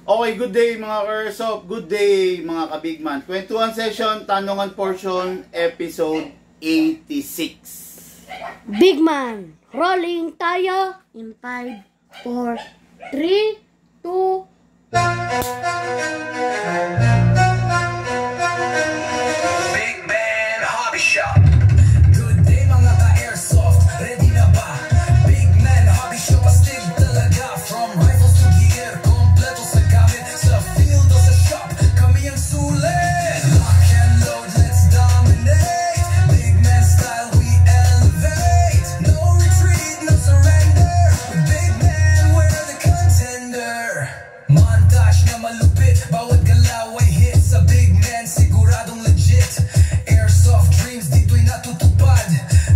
Okay, good day mga ka-airsoft, good day mga ka-bigman. Kwentuhan session, tanungan portion, episode 86. Bigman, rolling tayo in 5, 4, 3, 2, Bigman Hobby Shop. Good day mga ka-airsoft, ready na ba? Bigman Hobby Shop, astig talaga. From rifles to gear, kompleto sa gamit. Sa field o sa shop, kami ang sulit. Lock and load, let's dominate. Bigman style, we elevate. No retreat, no surrender. With Bigman, we're the contender. Montage na malupit, bawat galaw ay hit. Sa Bigman, siguradong legit. Airsoft dreams, dito'y natutupad.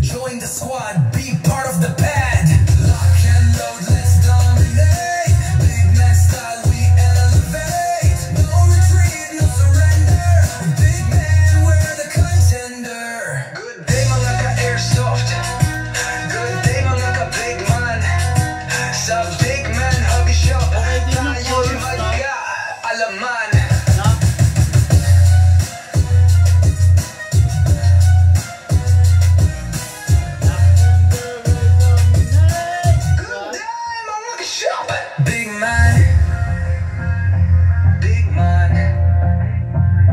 Join the squad, be part of the pad. Lock and load, let's dominate. Bigman style, we elevate. No retreat, no surrender. With Bigman, we're the contender. Good day mga ka-airsoft. Good day mga ka-bigman. Sa Bigman Hobby Shop, tayo'y magka-alaman. Bigman,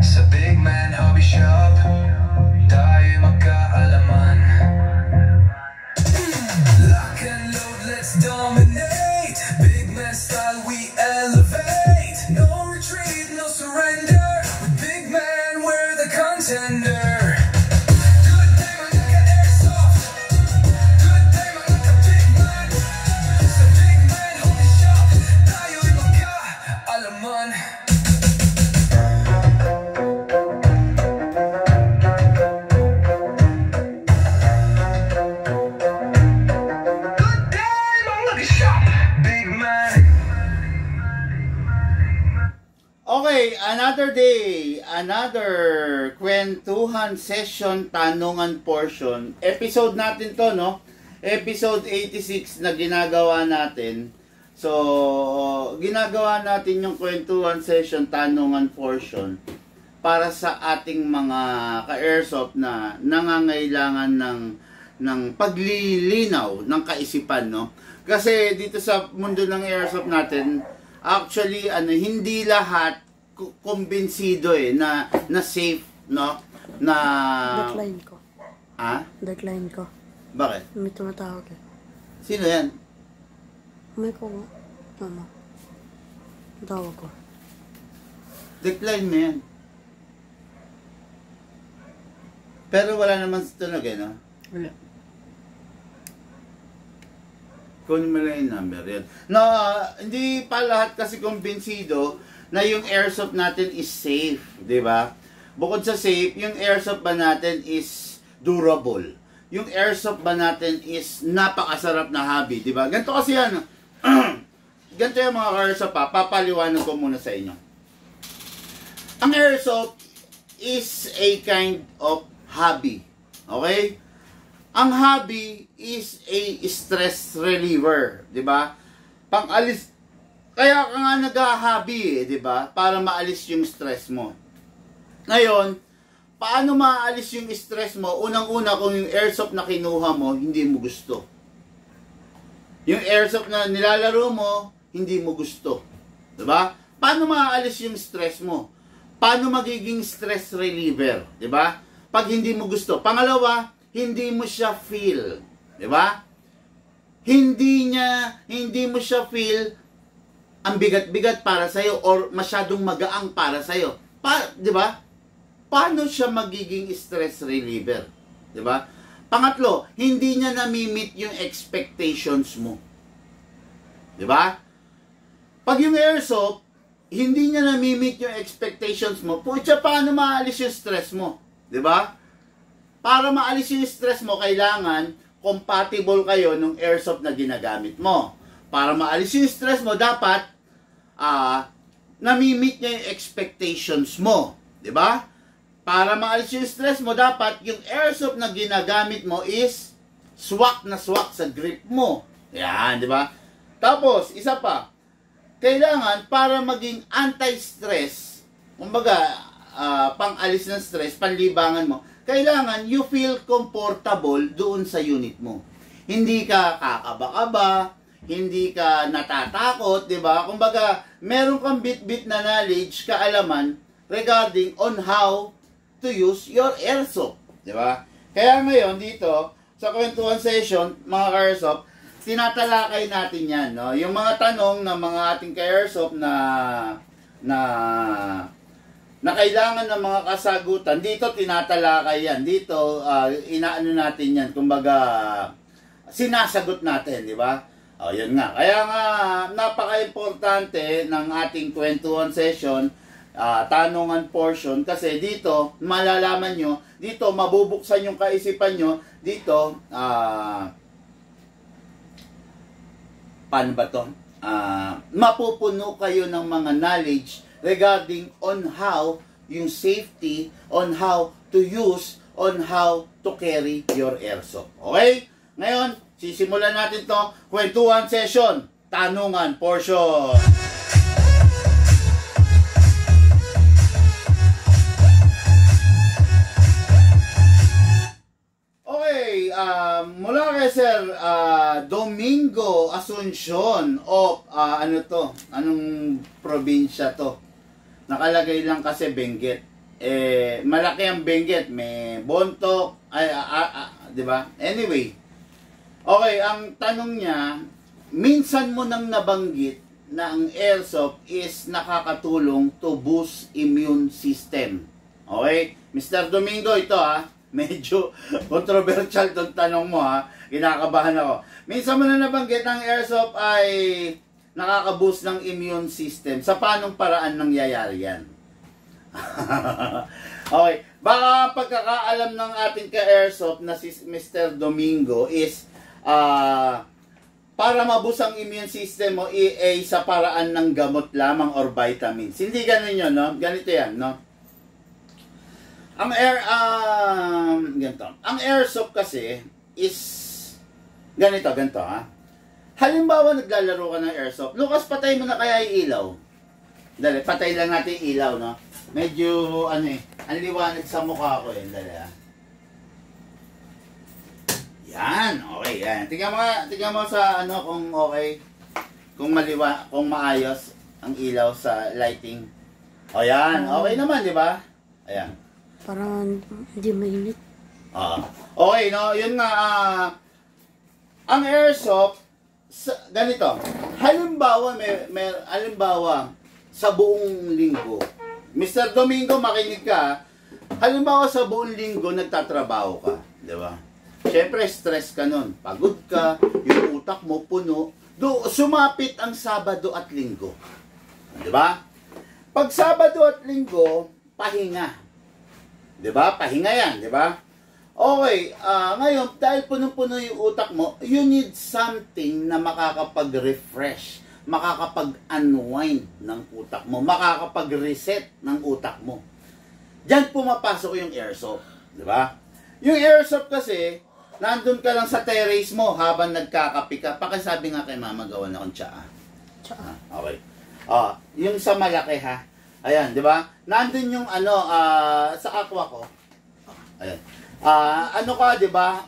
sa Bigman Hobby Shop, tayo'y magkaalaman. Lock and load, let's dominate. Bigman style, we elevate. No retreat, no surrender. With Bigman, we're the contender. Good day mga ka-airsoft. Good day mga ka-bigman. Sa Bigman Hobby Shop, tayo'y magkaalaman. Good day mga ka-shop. Bigman. Okay, another day, another kwentuhan session, tanungan portion. Episode natin to, no? Episode 86 na ginagawa natin. So, ginagawa natin yung kwentuhan session, tanungan portion para sa ating mga ka-airsoft na nangangailangan ng paglilinaw ng kaisipan, no? Kasi dito sa mundo ng airsoft natin, actually hindi lahat kumbinsido na safe, no? Na deadline ko. Ah? Deadline ko. Bakit? May tumatawag eh. Sino yan? May ko nga. Mama. Tawag ko. Decline mo yan. Pero wala naman sa tunog, no? Wala. Kunin mo lang yung number yan. No, hindi pa lahat kasi kumbinsido na yung airsoft natin is safe, di ba? Bukod sa safe, yung airsoft ba natin is durable. Yung airsoft ba natin is napakasarap na hobby, di ba? Ganito kasi yan. Ganito yung mga airsoft pa. Papaliwanag ko muna sa inyo. Ang airsoft is a kind of hobby. Okay? Ang hobby is a stress reliever, 'di ba? Pang-alis, kaya ka nga nag-hobby, 'di ba? Para maalis yung stress mo. Ngayon, paano maalis yung stress mo? Unang-una, kung yung airsoft na kinuha mo, hindi mo gusto. Yung airsoft na nilalaro mo, hindi mo gusto. 'Di ba? Paano maalis yung stress mo? Paano magiging stress reliever, 'di ba? Pag hindi mo gusto. Pangalawa, hindi mo siya feel, 'di ba? Hindi mo siya feel ang bigat-bigat para sa iyo or masyadong magaang para sa iyo. 'Di ba? Paano siya magiging stress reliever? 'Di ba? Pangatlo, hindi niya nami-meet yung expectations mo. 'Di ba? Pag yung airsoft, hindi niya nami-meet yung expectations mo, pucha, paano maalis yung stress mo? 'Di ba? Para maalis yung stress mo, kailangan compatible kayo ng airsoft na ginagamit mo. Para maalis yung stress mo, dapat nami-meet niya yung expectations mo. 'Di ba? Para maalis yung stress mo, dapat yung airsoft na ginagamit mo is swak na swak sa grip mo. Yan, 'di ba? Tapos, isa pa, kailangan para maging anti-stress, kumbaga, pang-alis ng stress, panlibangan mo, kailangan you feel comfortable doon sa unit mo. Hindi ka kakaba-kaba, hindi ka natatakot, di ba? Kumbaga, meron kang bit-bit na knowledge, kaalaman, regarding on how to use your airsoft, di ba? Kaya ngayon, dito, sa kwentuhan session, mga ka-airsoft, tinatalakay natin yan, no? Yung mga tanong ng mga ating ka-airsoft na kailangan ng mga kasagutan, dito tinatalakay yan. Dito, inaano natin yan. Kumbaga, sinasagot natin, di ba? O, yun nga. Kaya nga, napaka-importante ng ating kwentuhan session, tanungan portion, kasi dito, malalaman nyo, dito, mabubuksan yung kaisipan nyo, dito, paano ba to? Mapupuno kayo ng mga knowledge regarding on how yung safety, on how to use, on how to carry your airsoft. Okay? Ngayon, sisimulan natin to kwentuhan session, tanungan portion. Mula kay Sir Domingo Asuncion of ano to? Anong probinsya to? Nakalagay lang kasi Benguet. Malaki ang Benguet, may Bontoc, di ba? Anyway. Okay, ang tanong niya, minsan mo nang nabanggit na ang airsoft is nakakatulong to boost immune system. Okay? Mr. Domingo, ito medyo controversial itong tanong mo kinakabahan ako. Minsan mo na nabanggit ang airsoft ay nakaka-boost ng immune system. Sa paanong paraan nangyayari yan? Okay. Baka pagkakaalam ng ating ka-airsoft na si Mr. Domingo is para maboost ang immune system mo sa paraan ng gamot lamang or vitamins. Hindi ganun yun, no? Ganito yan, no? Ang ganito. Ang airsoft kasi is ganito Halimbawa, naglalaro ka ng airsoft. Lucas, patay mo na kaya yung ilaw. Dali, patay lang natin yung ilaw, no? Medyo, ang liwanag sa mukha ko, dali, Yan, okay, yan. Tingnan mo sa, kung okay, kung maayos ang ilaw sa lighting. O, yan, okay naman, di ba? Ayan. Parang hindi mainit. Okay, no? Yun nga, ang airsoft, ganito. Halimbawa, halimbawa, sa buong linggo, Mr. Domingo, makinig ka. Halimbawa, sa buong linggo, nagtatrabaho ka. Di ba? Siyempre, stress ka nun. Pagod ka, yung utak mo puno. Sumapit ang Sabado at Linggo. Di ba? Pag Sabado at Linggo, pahinga. Diba? Pahinga yan, diba? Okay, ngayon, dahil punong-puno yung utak mo, you need something na makakapag-refresh, makakapag-unwind ng utak mo, makakapag-reset ng utak mo. Diyan pumapasok yung airsoft, diba? Yung airsoft kasi, nandun ka lang sa terrace mo habang nagkakapi ka. Pakisabi nga kay mama, gawa na akong tsaa. Okay. Yung sa malaki Ayan, di ba? Nandun yung sa aqua ko. Ayan. Di ba?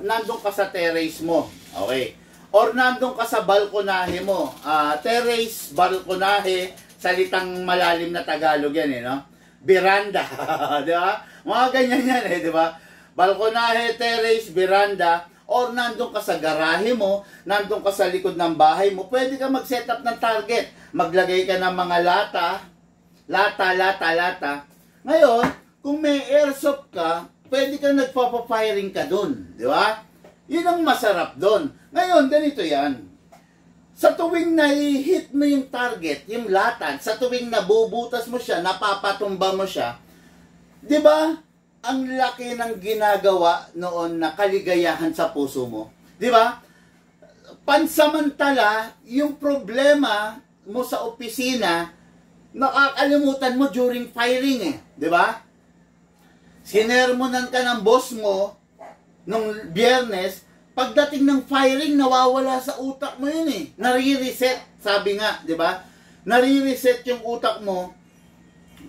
Nandun ka sa terrace mo. Okay. Or nandun ka sa balkonahe mo. Terrace, balkonahe, salitang malalim na Tagalog yan, no? Veranda. Di ba? Mga ganyan yan, di ba? Balkonahe, terrace, veranda. Or nandun ka sa garahe mo, nandun ka sa likod ng bahay mo, pwede ka mag-set up ng target. Maglagay ka ng mga lata. Ngayon, kung may airsoft ka, pwede ka nagpapafiring ka dun. Di ba? Yun ang masarap dun. Ngayon, ganito yan. Sa tuwing na-hit mo yung target, yung latag, sa tuwing nabubutas mo siya, napapatumba mo siya, di ba? Ang laki ng ginagawa noon na kaligayahan sa puso mo. Di ba? Pansamantala, yung problema mo sa opisina, nakakalimutan mo during firing Di ba? Sinermonan ka ng boss mo nung Biyernes, pagdating ng firing, nawawala sa utak mo yun eh. Nare-reset, sabi nga, di ba? Nare-reset yung utak mo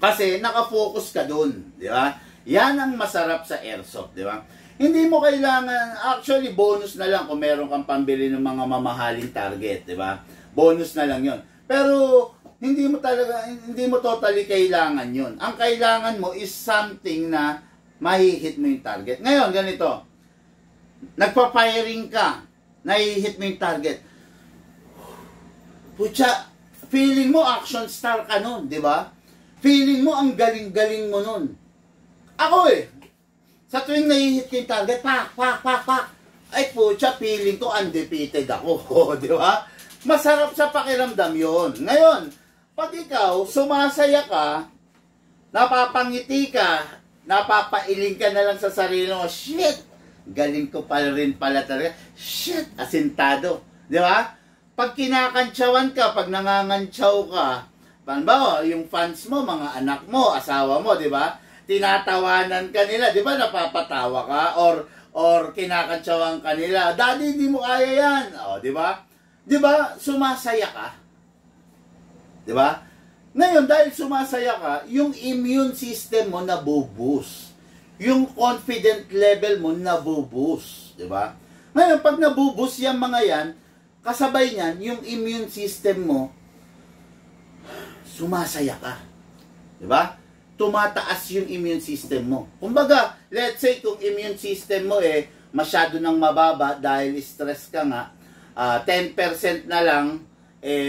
kasi nakafocus ka dun, di ba? Yan ang masarap sa airsoft, di ba? Hindi mo kailangan, actually bonus na lang kung meron kang pambili ng mga mamahaling target, di ba? Bonus na lang yon. Pero hindi mo totally kailangan yon. Ang kailangan mo is something na mahihit mo yung target. Ngayon, ganito. Nagpa-firing ka, nahihit mo yung target. Putya, feeling mo action star ka nun, di ba? Feeling mo ang galing-galing mo nun. Ako sa tuwing nahihit ko yung target, pak. Ay putya, feeling ko undefeated ako, di ba? Masarap sa pakiramdam yon. Ngayon, pag ikaw, sumasaya ka, napapangiti ka, napapailing ka na lang sa sarili mo, shit, galing ko pa rin pala talaga, shit, asintado, di ba? Pag kinakantsawan ka, pag nangangantsaw ka, ba, yung fans mo, mga anak mo, asawa mo, di ba? Tinatawanan ka nila, di ba? Napapatawa ka, or kinakantsawan ka nila, daddy, di mo kaya yan, o, di ba? Di ba? Sumasaya ka. Di ba? Ngayon, dahil sumasaya ka, yung immune system mo nabuboost. Yung confident level mo nabuboost. Di ba? Ngayon, pag nabuboost yung mga yan, kasabay niyan, yung immune system mo, sumasaya ka. Di ba? Tumataas yung immune system mo. Kumbaga, let's say kung immune system mo masyado nang mababa dahil stress ka nga, 10% na lang,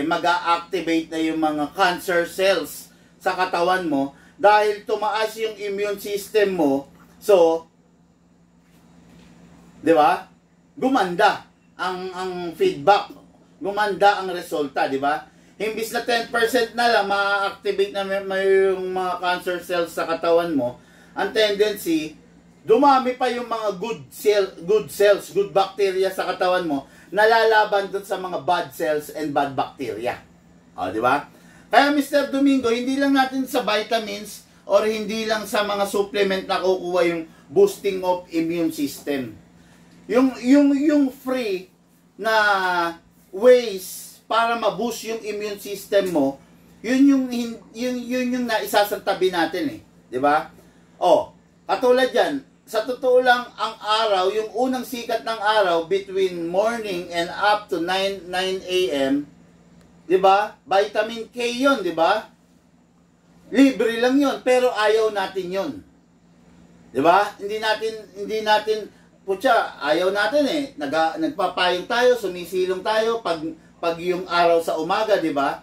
mag-a-activate na yung mga cancer cells sa katawan mo dahil tumaas yung immune system mo. So, di ba? Gumanda ang feedback. Gumanda ang resulta, di ba? Imbis na 10% na lang ma-activate na may yung mga cancer cells sa katawan mo, ang tendency, dumami pa yung mga good cells, good bacteria sa katawan mo, nalalaban doon sa mga bad cells and bad bacteria. O, di ba? Kaya Mr. Domingo, hindi lang natin sa vitamins or hindi lang sa mga supplement na kukuha yung boosting of immune system. Yung free na ways para ma-boost yung immune system mo, yun yung naisasantabi natin di ba? O, katulad yan, sa totoo lang, ang araw, yung unang sikat ng araw between morning and up to 9 a.m., di ba? Vitamin K yun, di ba? Libre lang yun, pero ayaw natin yun. Di ba? Hindi natin, putya, ayaw natin nagpapayong tayo, sumisilong tayo pag yung araw sa umaga, di ba?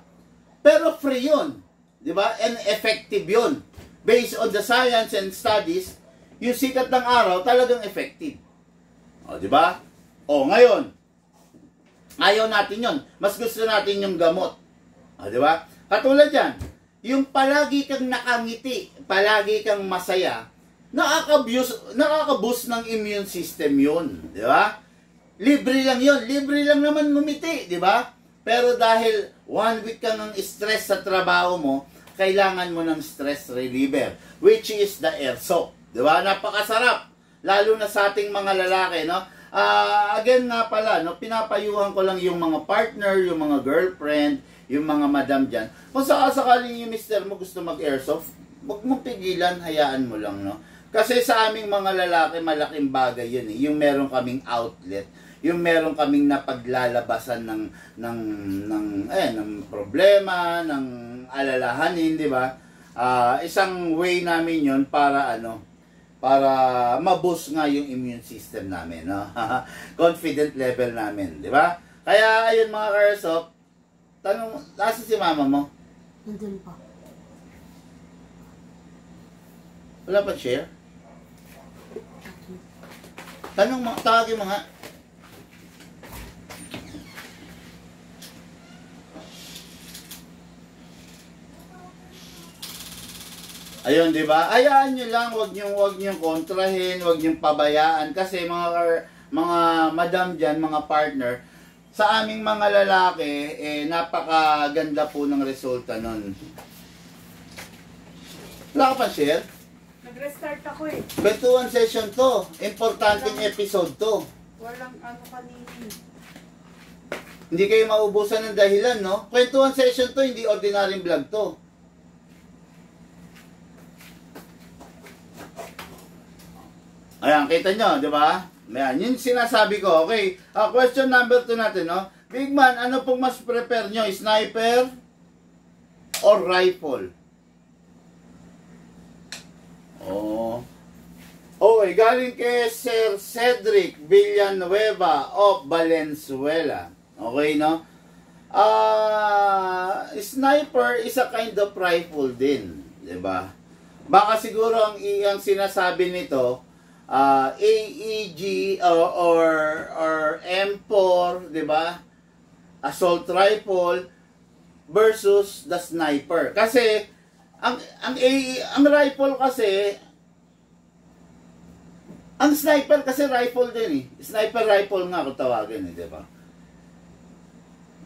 Pero free yun, di ba? And effective yun. Based on the science and studies, yung sikat ng araw talagang effective. O, di ba? O, ngayon, ayaw natin yon. Mas gusto natin yung gamot. O, di ba? Katulad yan, yung palagi kang nakangiti, palagi kang masaya, nakaka-boost ng immune system yun. Di ba? Libre lang yun. Libre lang naman ngumiti, di ba? Pero dahil 1 week kang ng stress sa trabaho mo, kailangan mo ng stress reliever, which is the airsoft. Diba? Napakasarap. Lalo na sa ating mga lalaki, no? Again nga pala, no? Pinapayuhan ko lang yung mga partner, yung mga girlfriend, yung mga madam dyan. Kung sakasakaling yung mister mo gusto mag-airsoft, huwag mong pigilan, hayaan mo lang, no? Kasi sa aming mga lalaki, malaking bagay yun, Yung meron kaming outlet, yung meron kaming napaglalabasan ng problema, ng alalahanin, di ba? Isang way namin yun para para ma-boost nga yung immune system namin, no? Confident level namin, di ba? Kaya, ayun mga ka-airsoft, tanong, nasa si mama mo? Nandun pa. Wala pa share? Tanong mo, tawagin mo nga. Ayun, di ba? Ayaan nyo lang, wag nyo kontrahin, wag nyo pabayaan. Kasi mga madam dyan, mga partner, sa aming mga lalaki, napakaganda po ng resulta nun. Wala ka pa share? Nag-restart ako Kwentuhan session to. Importanteng episode to. Walang ano kanina. Hindi kayo maubusan ng dahilan, no? Kwentuhan session to, hindi ordinaryong vlog to. Ayan, kita nyo, di ba? Ayan, yun sinasabi ko. Okay, question number 2 natin, no? Big man, ano pong mas prepare nyo? Sniper or rifle? Oh. Okay, galing kay Sir Cedric Villanueva of Valenzuela. Okay, no? Sniper is a kind of rifle din, 'di ba? Baka siguro ang sinasabi nito AEG or M4, 'di ba? Assault rifle versus the sniper. Kasi ang rifle kasi ang sniper kasi rifle din eh. Sniper rifle nga kung tawagin eh, 'di ba?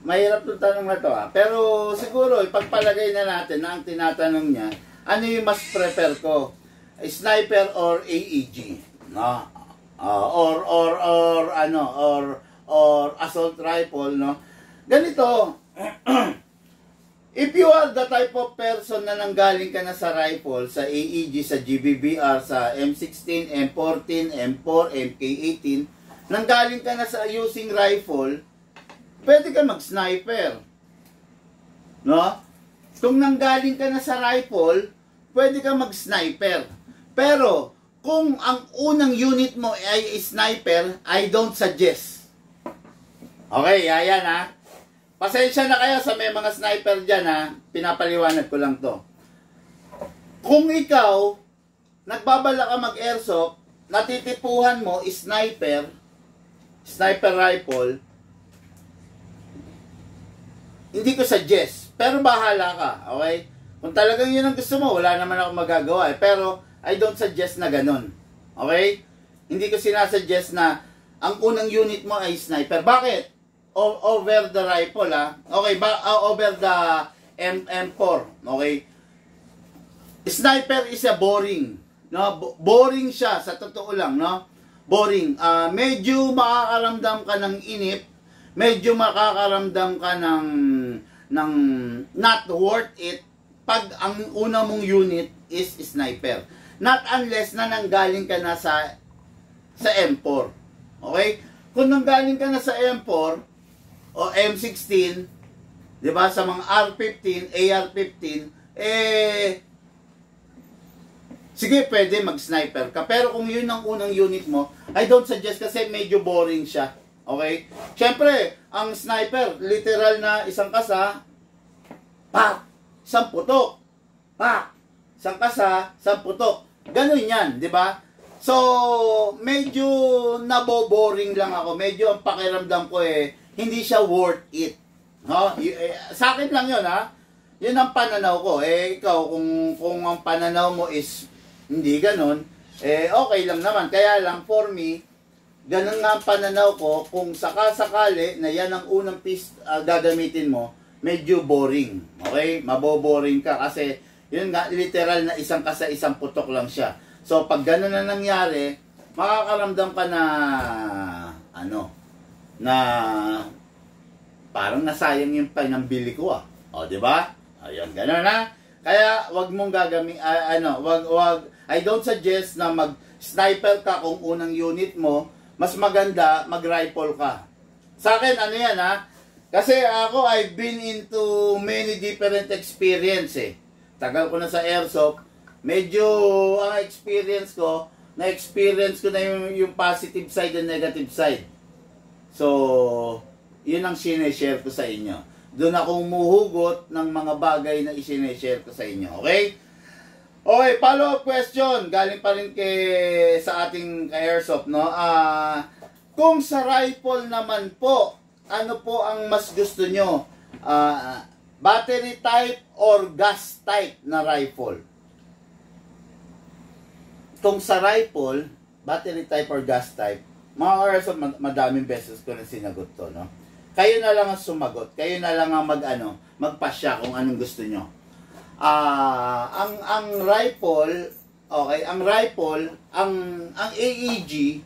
Mahirap yung tanong na to pero siguro ipagpalagay na natin na ang tinatanong niya, ano yung mas prefer ko? Sniper or AEG? No? Or assault rifle, no? Ganito. If you are the type of person na nanggaling ka na sa rifle, sa AEG, sa GBBR, sa M16, M14, M4, MK18, nanggaling ka na sa using rifle, pwede ka mag-sniper. No? Kung nanggaling ka na sa rifle, pwede ka mag-sniper. Pero, kung ang unang unit mo ay sniper, I don't suggest. Okay, ayan ha. Pasensya na kayo sa may mga sniper dyan ha. Pinapaliwanag ko lang to. Kung ikaw, nagbabala ka mag-airsoft, natitipuhan mo sniper rifle, hindi ko suggest. Pero bahala ka, okay? Kung talagang yun ang gusto mo, wala naman ako magagawa eh. Pero, I don't suggest na ganun. Okay? Hindi ko sinasuggest na ang unang unit mo ay sniper. Bakit? Over the rifle, ha? Okay, over the M4. Okay? Sniper is a boring. No? Boring siya, sa totoo lang, no? Boring. Medyo makakaramdam ka ng inip. Medyo makakaramdam ka ng not worth it pag ang una mong unit is sniper. Not unless na nanggaling ka na sa M4. Okay? Kung nanggaling ka na sa M4 o M16, 'di ba, sa mga R15, AR15, sige, pwede mag-sniper ka. Pero kung yun ang unang unit mo, I don't suggest kasi medyo boring siya. Okay? Siyempre, ang sniper, literal na isang kasa, pak! Isang putok. Pak! Isang kasa, isang putok. Ganun yan, di ba? So, medyo naboboring lang ako. Medyo ang pakiramdam ko hindi siya worth it. No? Sa akin lang yun, ha? Yun ang pananaw ko. Ikaw, kung ang pananaw mo is hindi ganun, okay lang naman. Kaya lang, for me, ganun nga ang pananaw ko, kung sakasakali na yan ang unang piece gagamitin mo, medyo boring. Okay? Maboboring ka kasi yun nga, literal na isang kasa, isang putok lang siya. So, pag ganun na nangyari, makakaramdam ka na na parang nasayang yung pinambili ko O, di ba? Ayun, ganun na. Kaya, wag mong I don't suggest na mag-sniper ka kung unang unit mo. Mas maganda, mag-rifle ka. Sa akin, yan Kasi ako, I've been into many different experience Tagal ko na sa airsoft. Medyo, ang experience ko, na-experience ko na yung positive side and negative side. So, yun ang sineshare ko sa inyo. Doon ako umuhugot ng mga bagay na isineshare ko sa inyo. Okay? Okay, follow-up question. Galing pa rin sa ating airsoft, no? Kung sa rifle naman po, ano po ang mas gusto nyo? Battery type or gas type na rifle? Kung sa rifle, battery type or gas type, mga airsoft, madaming beses ko na sinagot to, no? Kayo na lang ang sumagot. Kayo na lang ang magpasya kung anong gusto nyo. Ang rifle, okay, ang AEG,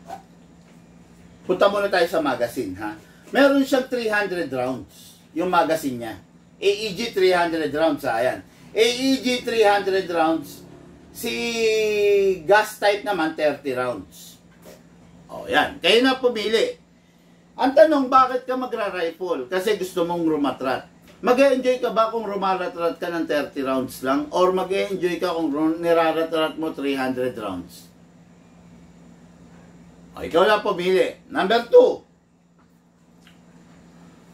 punta muna tayo sa magazine, ha? Meron siyang 300 rounds, yung magazine niya. AEG 300 rounds, ha? Ayan. AEG 300 rounds. Si gas type naman, 30 rounds. O, yan. Kayo na pumili. Ang tanong, bakit ka magra-rifle? Kasi gusto mong rumatrat. Mag-e-enjoy ka ba kung rumaratrat ka ng 30 rounds lang? Or mag-e-enjoy ka kung niraratrat mo 300 rounds? O, ikaw na pumili. Number 2.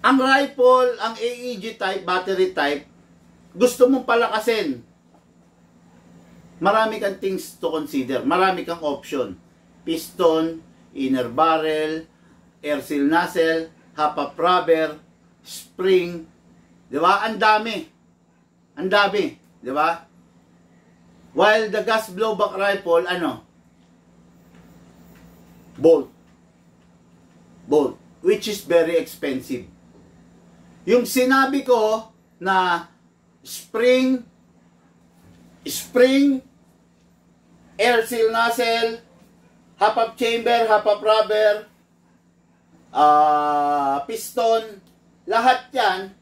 Ang rifle, ang AEG type, battery type, gusto mong palakasin. Marami kang things to consider. Marami kang option. Piston, inner barrel, air seal nozzle, half-up rubber, spring. Diba? Ang dami. Ang dami. Diba? While the gas blowback rifle, ano? Bolt. Bolt. Which is very expensive. Yung sinabi ko na spring, air seal nozzle, half-up chamber, half-up rubber, piston, lahat yan,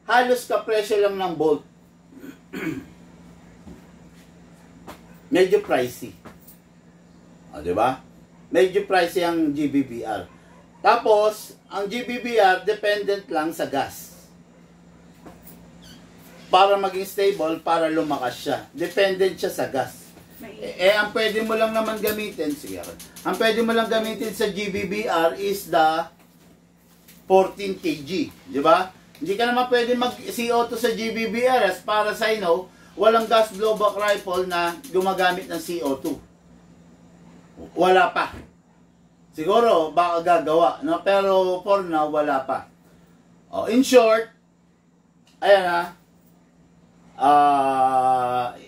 halos kapresyo lang ng bolt. Medyo pricey. O, diba? Medyo pricey ang GBBR. Tapos, ang GBBR, dependent lang sa gas. Para maging stable, para lumakas siya. Dependent siya sa gas. Ang pwede mo lang naman gamitin, sige, ang pwede mo lang gamitin sa GBBR is the 14 kg. Diba? Hindi ka naman pwede mag-CO2 sa GBBR as para sa inyo, walang gas blowback rifle na gumagamit ng CO2. Wala pa. Siguro, baka gagawa. No? Pero for now, wala pa. Oh, in short, ayan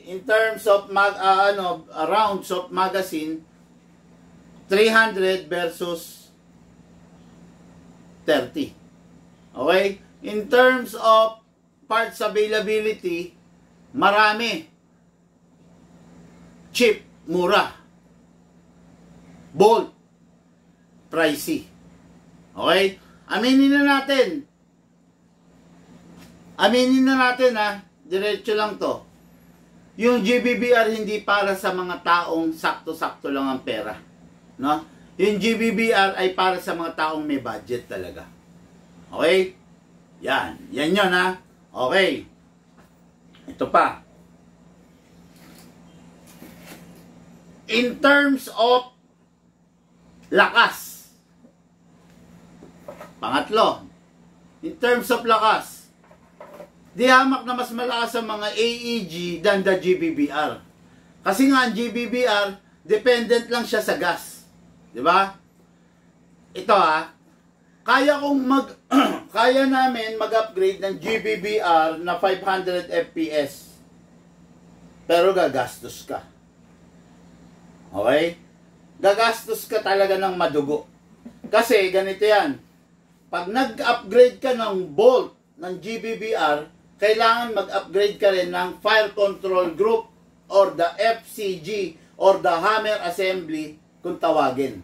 in terms of rounds of magazine, 300 versus 30. Okay? In terms of parts availability, marami. Cheap, mura. Bolt, pricey. Okay? Aminin na natin. Diretso lang to. Yung GBBR hindi para sa mga taong sakto-sakto lang ang pera. No? Yung GBBR ay para sa mga taong may budget talaga. Okay? Yan. Yan yun, ha? Okay. Ito pa. In terms of lakas. Pangatlo. In terms of lakas. Di hamak na mas malakas ang mga AEG than the GBBR. Kasi nga ang GBBR, dependent lang siya sa gas. Di ba? Ito, kaya namin mag-upgrade ng GBBR na 500 FPS. Pero gagastos ka. Okay? Gagastos ka talaga ng madugo. Kasi ganito yan. Pag nag-upgrade ka ng bolt ng GBBR, kailangan mag-upgrade ka rin ng fire control group or the FCG or the hammer assembly kung tawagin.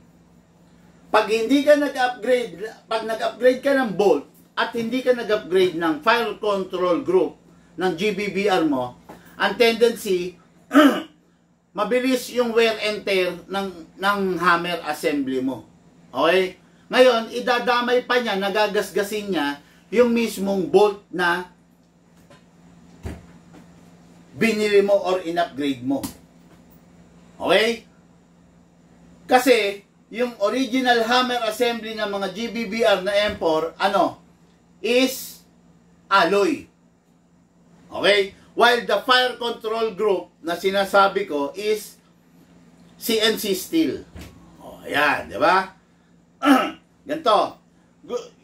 Pag hindi ka nag-upgrade, pag nag-upgrade ka ng bolt at hindi ka nag-upgrade ng fire control group ng GBBR mo, ang tendency, mabilis yung wear and tear ng hammer assembly mo. Okay? Ngayon, idadamay pa niya, nagagasgasin niya yung mismong bolt na binili mo or in-upgrade mo. Okay? Kasi, yung original hammer assembly ng mga GBBR na M4, is alloy. Okay? While the fire control group na sinasabi ko is CNC steel. O, ayan, di ba? Ganito.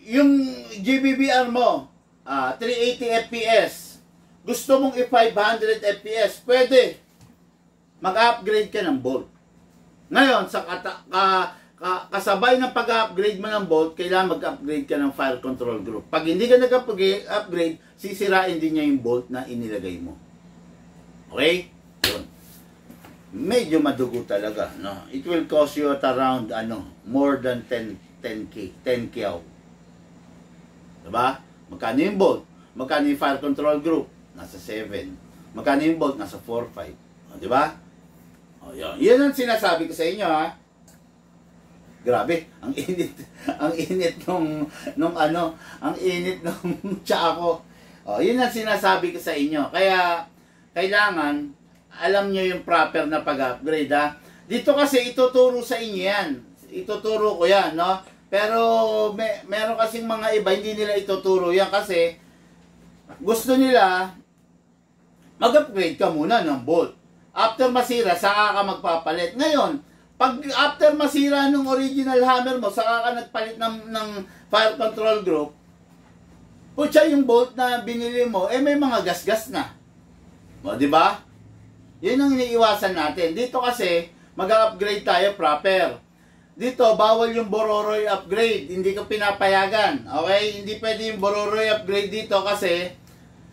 Yung GBBR mo, 380 FPS, gusto mong i-500 FPS, pwede. Mag-upgrade ka ng bolt. Ngayon, sa kasabay ng pag-upgrade mo ng bolt, kailangan mag-upgrade ka ng fire control group. Pag hindi ka nag-upgrade, sisirain din niya yung bolt na inilagay mo. Okay? Yun. Medyo madugo talaga. No? It will cost you at around more than 10 10K. 10K. Diba? Magkano yung bolt? Magkano yung fire control group? Nasa 7. Magkano yung bolt? Nasa 4, 5. O, diba? O, yun. Yan ang sinasabi ko sa inyo, ha? Grabe, ang init. Ang init ang init nung tsa ko. O, yun ang sinasabi ko sa inyo. Kaya, kailangan, alam nyo yung proper na pag-upgrade, ha? Dito kasi, ituturo sa inyo yan. Ituturo ko yan, no? Pero, meron kasing mga iba, hindi nila ituturo yan kasi, gusto nila, mag-upgrade ka muna ng bolt. After masira, saka ka magpapalit. Ngayon, pag after masira nung original hammer mo, saka ka nagpalit ng fire control group, putya yung bolt na binili mo, may mga gasgas na. O, di ba? Yun ang iniiwasan natin. Dito kasi, mag-upgrade tayo proper. Dito, bawal yung Bororoy upgrade. Hindi ko pinapayagan. Okay? Hindi pwede yung Bororoy upgrade dito kasi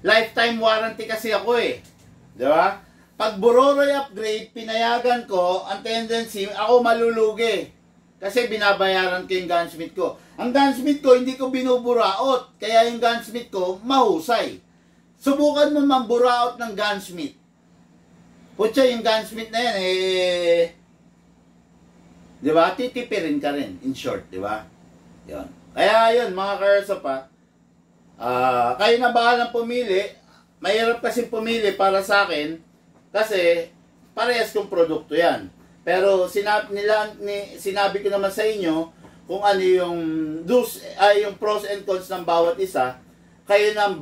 lifetime warranty kasi ako eh. Di ba? Pag Bororoy upgrade, pinayagan ko, ang tendency, ako malulugi. Kasi binabayaran ko yung gunsmith ko. Ang gunsmith ko, hindi ko binuburaot. Kaya yung gunsmith ko, mahusay. Subukan mo mamburaot ng gunsmith. Putya, yung gunsmith na yan, di ba? Titipirin ka rin, in short, di ba? Yun. Kaya yun, mga ka-airsoft pa, kayo na bahalang pumili. Mahirap kasi pumili para sa akin, kasi parehas kong produkto yan. Pero sinabi ko naman sa inyo kung ano yung yung pros and cons ng bawat isa. Kayo nang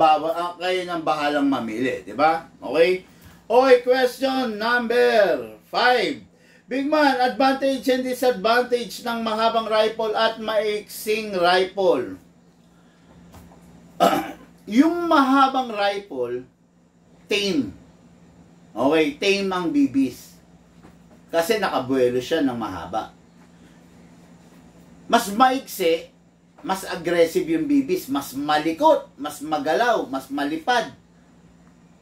bahalang mamili, di ba? Okay? Okay, question number 5. Big man, advantage and disadvantage ng mahabang rifle at maiksing rifle. Yung mahabang rifle, tame. Okay, tame ang BBs. Kasi nakabuelo siya ng mahaba. Mas maiksi, mas aggressive yung BBs. Mas malikot, mas magalaw, mas malipad,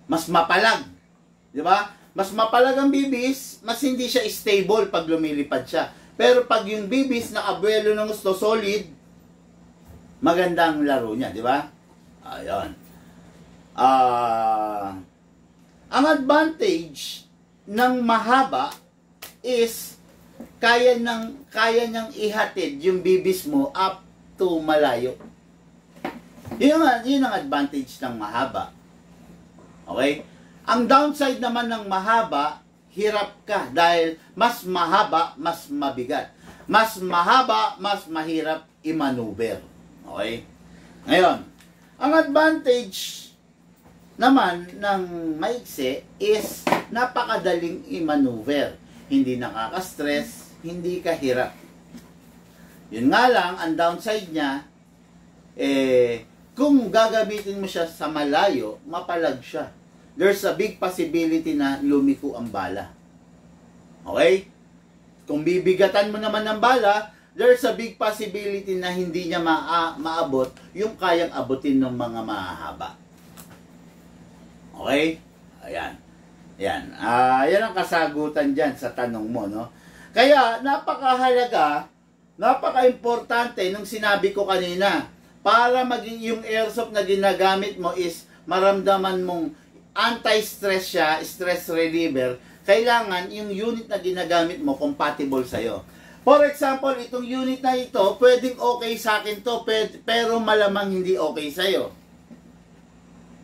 mas mapalag. Di ba? Mas mapalag ang BBs, mas hindi siya stable pag lumilipad siya. Pero pag yung BBs nakabuelo ng gusto, solid, maganda ang laro niya, di ba? Ayun. Ang advantage ng mahaba is kaya niyang ihatid yung BBs mo up to malayo. Yun ang advantage ng mahaba. Okay? Ang downside naman ng mahaba, hirap ka dahil mas mahaba, mas mabigat. Mas mahaba, mas mahirap i-maneuver. Okay? Ngayon, ang advantage naman ng maiksi is napakadaling i-maneuver. Hindi nakaka-stress, hindi ka hirap. Yun nga lang, ang downside niya, kung gagamitin mo siya sa malayo, mapalag siya. There's a big possibility na lumiko ang bala. Okay? Kung bibigatan mo naman ng bala, there's a big possibility na hindi niya maabot yung kayang abutin ng mga mahahaba. Okay? Ayan. Yan. Yan ang kasagutan dyan sa tanong mo, no? Kaya, napakahalaga, napaka-importante nung sinabi ko kanina, para maging yung airsoft na ginagamit mo is maramdaman mong anti-stress siya, stress reliever, kailangan yung unit na ginagamit mo compatible sa'yo. For example, itong unit na ito, pwedeng okay sa akin to, pero malamang hindi okay sa'yo.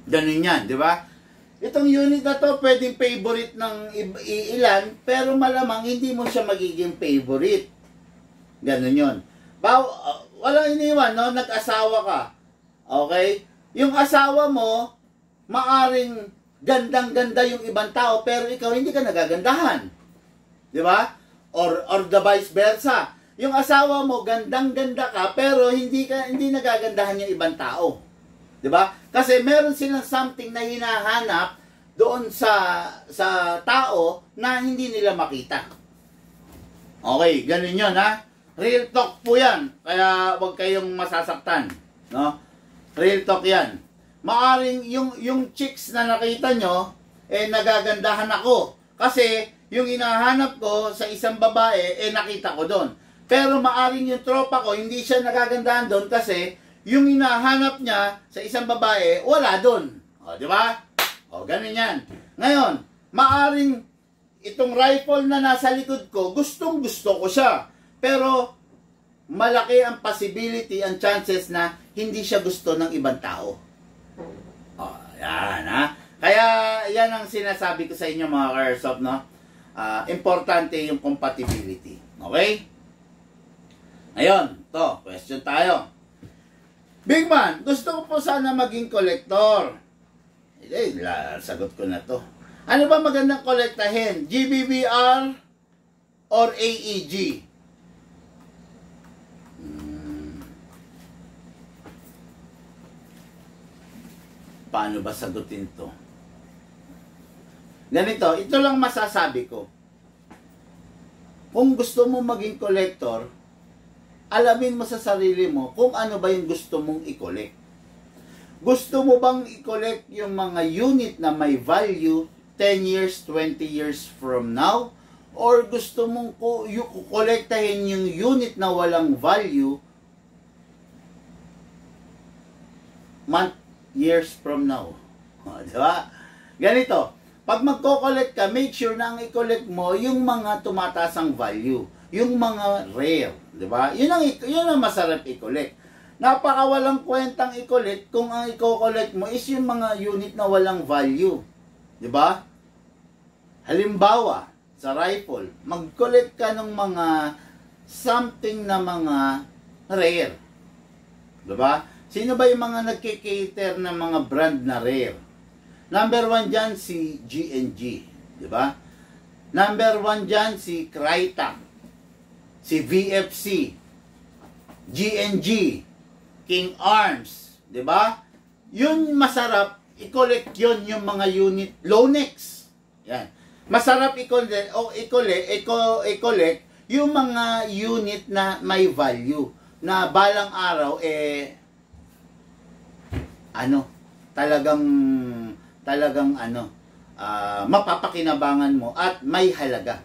Ganun yan, di ba? Itong unit na to, pwedeng favorite ng ilan, pero malamang hindi mo siya magiging favorite. Ganun yun. Walang iniwan, no? Nag-asawa ka. Okay? Yung asawa mo, maaring gandang-ganda yung ibang tao, pero ikaw hindi ka nagagandahan. Di ba? Or the vice versa. Yung asawa mo, gandang-ganda ka, pero hindi nagagandahan yung ibang tao. Di ba? Kasi meron silang something na hinahanap doon sa tao na hindi nila makita. Okay, ganun yun, ha? Real talk po yan. Kaya huwag kayong masasaktan. No? Real talk yan. Maaring yung chicks na nakita nyo, nagagandahan ako. Kasi yung hinahanap ko sa isang babae, nakita ko doon. Pero maaring yung tropa ko, hindi siya nagagandahan doon kasi yung hinahanap niya sa isang babae, wala doon. O, di ba? O, ganun yan. Ngayon, maaring itong rifle na nasa likod ko, gustong gusto ko siya. Pero, malaki ang possibility, ang chances na hindi siya gusto ng ibang tao. O, yan ha. Kaya, yan ang sinasabi ko sa inyo mga ka-airsoft, no? Importante yung compatibility. Okay? Ngayon, to, question tayo. Big man, gusto ko po sana maging collector. Sagot ko na to. Ano ba magandang kolektahin? GBBR or AEG? Paano ba sagutin to? Ganito, ito lang masasabi ko. Kung gusto mo maging collector, alamin mo sa sarili mo kung ano ba yung gusto mong i-collect. Gusto mo bang i-collect yung mga unit na may value 10 years, 20 years from now? Or gusto mong kolektahin yung unit na walang value month, years from now? Diba? Ganito, pag magko-collect ka, make sure na ang i-collect mo yung mga tumataas ang value. Yung mga rare, di ba? Yun ang masarap i-collect. Napakawalang kwentang i-collect kung ang i-collect mo is yung mga unit na walang value. Di ba? Halimbawa, sa rifle, mag-collect ka ng mga something na mga rare. Di ba? Sino ba yung mga nagkikater ng mga brand na rare? Number 1 dyan si G&G. Di ba? Number 1 dyan si Crytek. Si VFC, G&G, King Arms, di ba? Yun masarap, i-collect yun yung mga unit, Lonex. Yan. Masarap i-collect yung mga unit na may value, na balang araw, talagang mapapakinabangan mo at may halaga.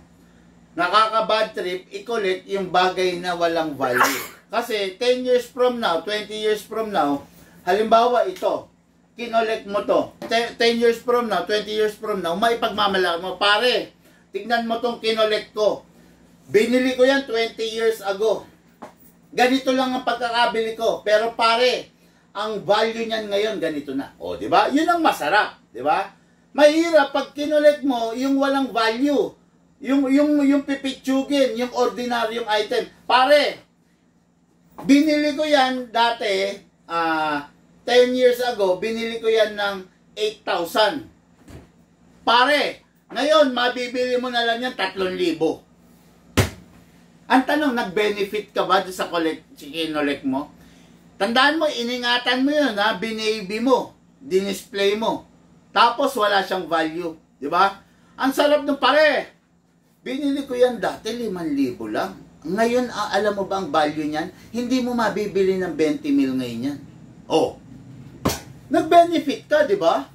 Nakaka-bad trip, i-collect yung bagay na walang value. Kasi 10 years from now, 20 years from now, halimbawa ito, kinolect mo to. 10 years from now, 20 years from now, maipagmamalaki mo, pare, tignan mo tong kinolect ko. Binili ko yan 20 years ago. Ganito lang ang pagkakabili ko. Pero pare, ang value niyan ngayon, ganito na. O, di ba? Yun ang masarap, di ba? Mahirap pag kinolect mo yung walang value. Yung pipitsugin, yung ordinaryong item. Pare, binili ko yan dati, 10 years ago, binili ko yan ng 8,000. Pare, ngayon, mabibili mo na lang yan 3,000. Ang tanong, nag-benefit ka ba sa kinolect mo? Tandaan mo, iningatan mo yun, ha? Binaby mo, dinisplay mo. Tapos, wala siyang value. Di ba? Ang sarap ng pare. Binili ko yan dati, 5,000 lang. Ngayon, alam mo ba ang value niyan? Hindi mo mabibili ng 20,000 ngayon yan. Oh, nag-benefit ka, di ba?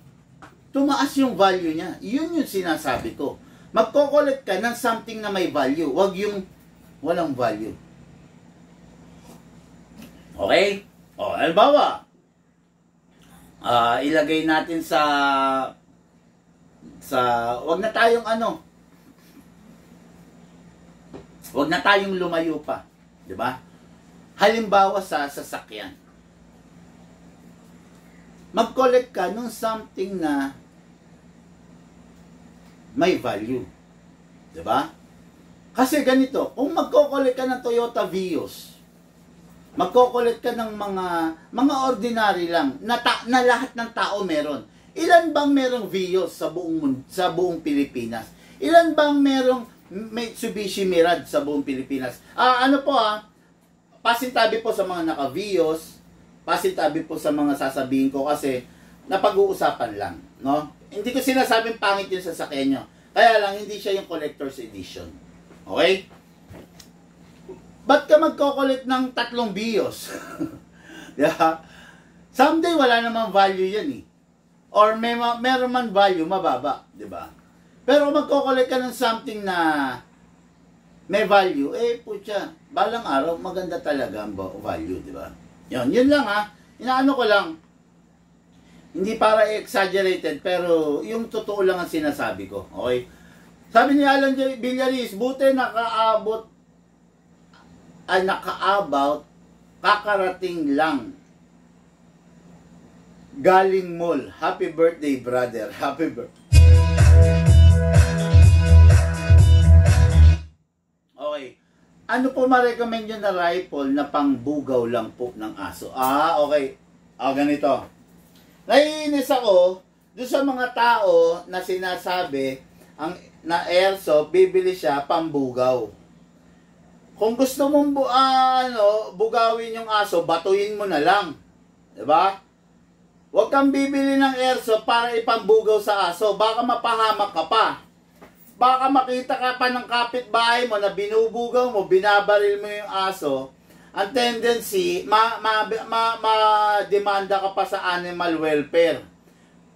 Tumaas yung value niya. Yun yung sinasabi ko. Magko-collect ka ng something na may value. Huwag yung walang value. Okay? O, halimbawa, ilagay natin sa wag na tayong lumayo pa, 'di ba? Halimbawa sa sasakyan. Mag-collect ka ng something na may value, 'di ba? Kasi ganito, kung magko-collect ka ng Toyota Vios, magko-collect ka ng mga ordinary lang na lahat ng tao meron. Ilan bang merong Vios sa buong Pilipinas? Ilan bang merong Mitsubishi Mirage sa buong Pilipinas? Pasintabi po sa mga naka-Vios, pasintabi po sa mga sasabihin ko kasi napag-uusapan lang, no? Hindi ko sinasabing pangit yung sasakyan nyo. Kaya lang, hindi siya yung collector's edition. Okay? Ba't ka magko-collect ng 3 Vios? Yeah. Someday, wala namang value yan eh. Or meron man value, mababa. Diba? Pero magko-collect ka ng something na may value, putya, balang araw, maganda talaga ang value, di ba? Yun lang ha. Inaano ko lang. Hindi para exaggerated, pero yung totoo lang ang sinasabi ko. Okay? Sabi ni Alan J. Villaris, buti nakaabout, kakarating lang. Galing mall. Happy birthday, brother. Happy birthday. Okay. Ano po ma-recommend nyo na rifle na pangbugaw lang po ng aso? Okay. Ganito. Naiinis ako doon sa mga tao na sinasabi na airsoft, bibili siya pambugaw. Kung gusto mong bugawin yung aso, batuin mo na lang. Diba? Huwag kang bibili ng airsoft para ipambugaw sa aso. Baka mapahamak ka pa. Baka makita ka pa ng kapitbahay mo na binubugaw mo, binabaril mo yung aso. Ang tendency, ma-demanda ka pa sa animal welfare.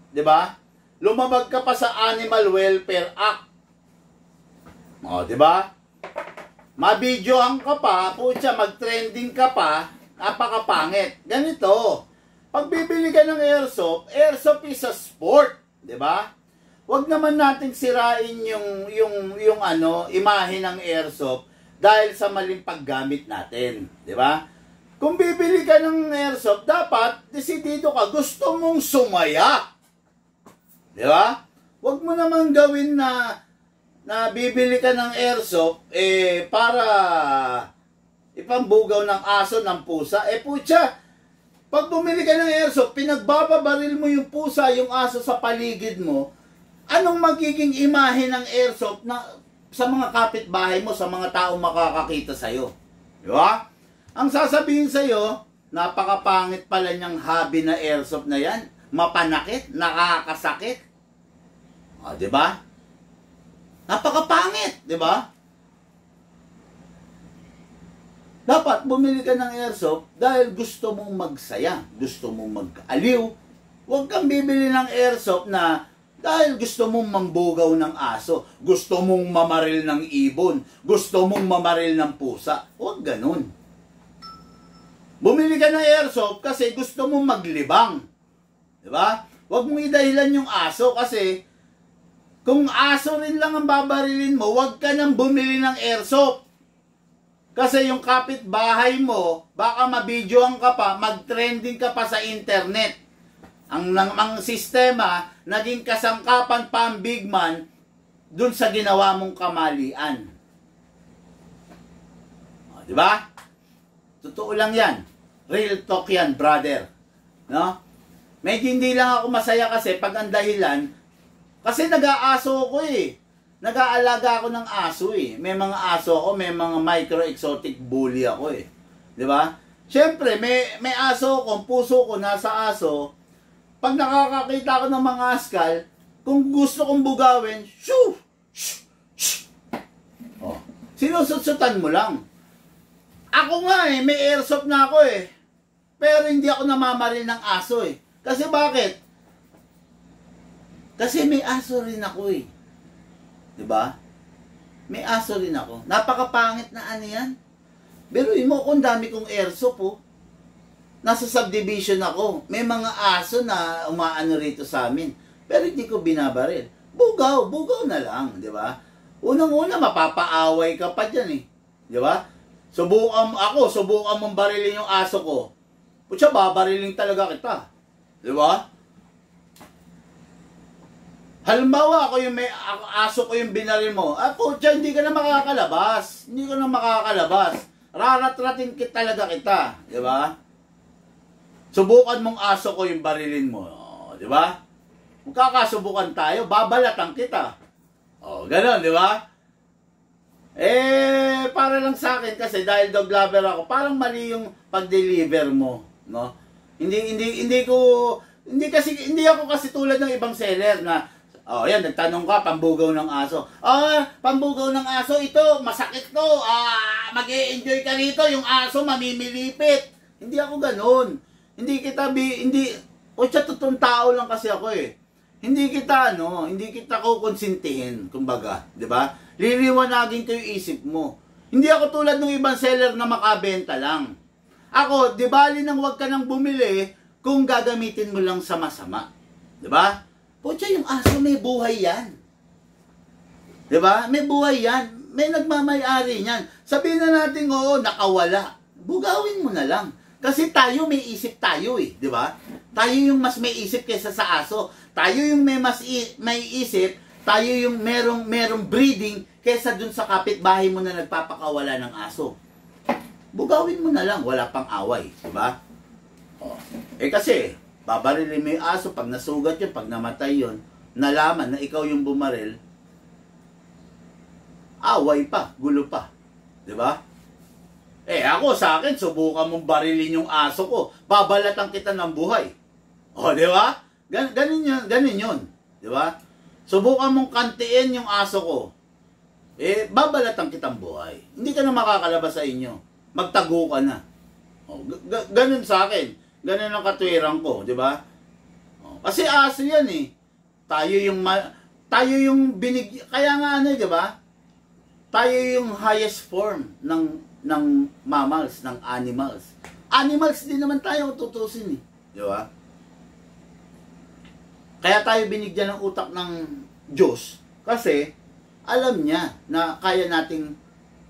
Diba? Lumabag ka pa sa Animal Welfare Act. Diba? Mabidyohan ka pa, putya, mag-trending ka pa, napakapangit. Ganito. Pag bibili ka ng airsoft, airsoft is a sport, 'di ba? Huwag naman nating sirain yung imahe ng airsoft dahil sa maling paggamit natin, 'di ba? Kung bibili ka ng airsoft, dapat desidido ka, gusto mong sumaya. 'Di ba? Huwag mo naman gawin na bibili ka ng airsoft para ipambugaw ng aso, ng pusa. Putya, pag bumili ka ng airsoft, pinagbababaril mo yung pusa, yung aso sa paligid mo, anong magiging imahe ng airsoft sa mga kapitbahay mo, sa mga taong makakakita sa'yo? Di ba? Ang sasabihin sa'yo, napakapangit pala niyang hobby na airsoft na yan. Mapanakit, nakakasakit. Di ba? Napakapangit, di ba? Dapat bumili ka ng airsoft dahil gusto mong magsaya, gusto mong mag-aliw. Huwag kang bibili ng airsoft na dahil gusto mong mambugaw ng aso, gusto mong mamaril ng ibon, gusto mong mamaril ng pusa. Huwag ganun. Bumili ka ng airsoft kasi gusto mong maglibang. Diba? Huwag mong idahilan yung aso kasi kung aso rin lang ang babarilin mo, huwag ka nang bumili ng airsoft. Kasi yung kapitbahay mo, baka mabidyohan ka pa, mag-trending ka pa sa internet. Ang sistema, naging kasangkapan pa ang big man dun sa ginawa mong kamalian. Diba? Totoo lang yan. Real talk yan, brother. No? Medyo hindi lang ako masaya kasi pag ang dahilan, kasi nag-aaso ako nag-aalaga ako ng aso May mga aso ako, may mga micro-exotic bully ako Di ba? Siyempre, may aso ko, puso ko nasa aso. Pag nakakakita ako ng mga askal, kung gusto kong bugawin, shoo! Shoo! Shoo! Sinusutsutan mo lang. Ako nga may airsoft na ako Pero hindi ako namamaril ng aso Kasi bakit? Kasi may aso rin ako Diba? May aso rin ako. Napakapangit na yan. Biruin mo kung dami kong airsoft Nasa subdivision ako. May mga aso na umaano rito sa amin. Pero hindi ko binabaril. Bugaw na lang, di ba? Unang-una, mapapaaway ka pa dyan Di ba? Subukan mong barilin yung aso ko. Putya, babarilin talaga kita. Di ba? Halimbawa, aso ko yung binaril mo. Putya, hindi ka na makakalabas. Hindi ka na makakalabas. Raratratin talaga kita. Di ba? Subukan mong aso ko yung barilin mo. Di ba? Magkakasubukan tayo, babalatan kita. Ganon, di ba? Para lang sa akin kasi dahil dog lover ako, parang mali yung pag-deliver mo, no? Hindi ako kasi tulad ng ibang seller na yan, nagtanong ka, pambugaw ng aso. Pambugaw ng aso, ito, masakit to. Mag-e-enjoy ka rito, yung aso mamimilipit. Hindi ako ganun. Totoong tao lang kasi ako hindi kita kukonsintihin, kumbaga, 'di ba? Liliwanagin ko yung isip mo. Hindi ako tulad ng ibang seller na makabenta lang. Ako, di bali nang wag ka nang bumili kung gagamitin mo lang sa masama. Di ba? Pucha, yung aso may buhay yan. Di ba? May buhay yan. May nagmamayari niyan. Sabihin na natin, oo, nakawala. Bugawin mo na lang. Kasi tayo, may isip tayo eh. Di ba? Tayo yung mas may isip kaysa sa aso. Tayo yung may isip, tayo yung merong breeding kaysa dun sa kapitbahay mo na nagpapakawala ng aso. Bugawin mo na lang, wala pang away, di ba? Oh. Kasi, babarilin mo yung aso, pag nasugat yun, pag namatay yun, nalaman na ikaw yung bumaril, away pa, gulo pa, di ba? Ako sa akin, subukan mong barilin yung aso ko, babalatan kita ng buhay. O, di ba? Ganun yun, di ba? Subukan mong kantiin yung aso ko, babalatan kitang buhay. Hindi ka na makakalabas sa inyo. Magtago ka na. Ganun sa akin. Ganun ang katwiran ko, di ba? Kasi aso yan eh. Tayo yung kaya nga di ba? Tayo yung highest form ng mammals, ng animals. Animals din naman tayo tutusin eh. Di ba? Kaya tayo binigyan ng utak ng Diyos kasi alam niya na kaya nating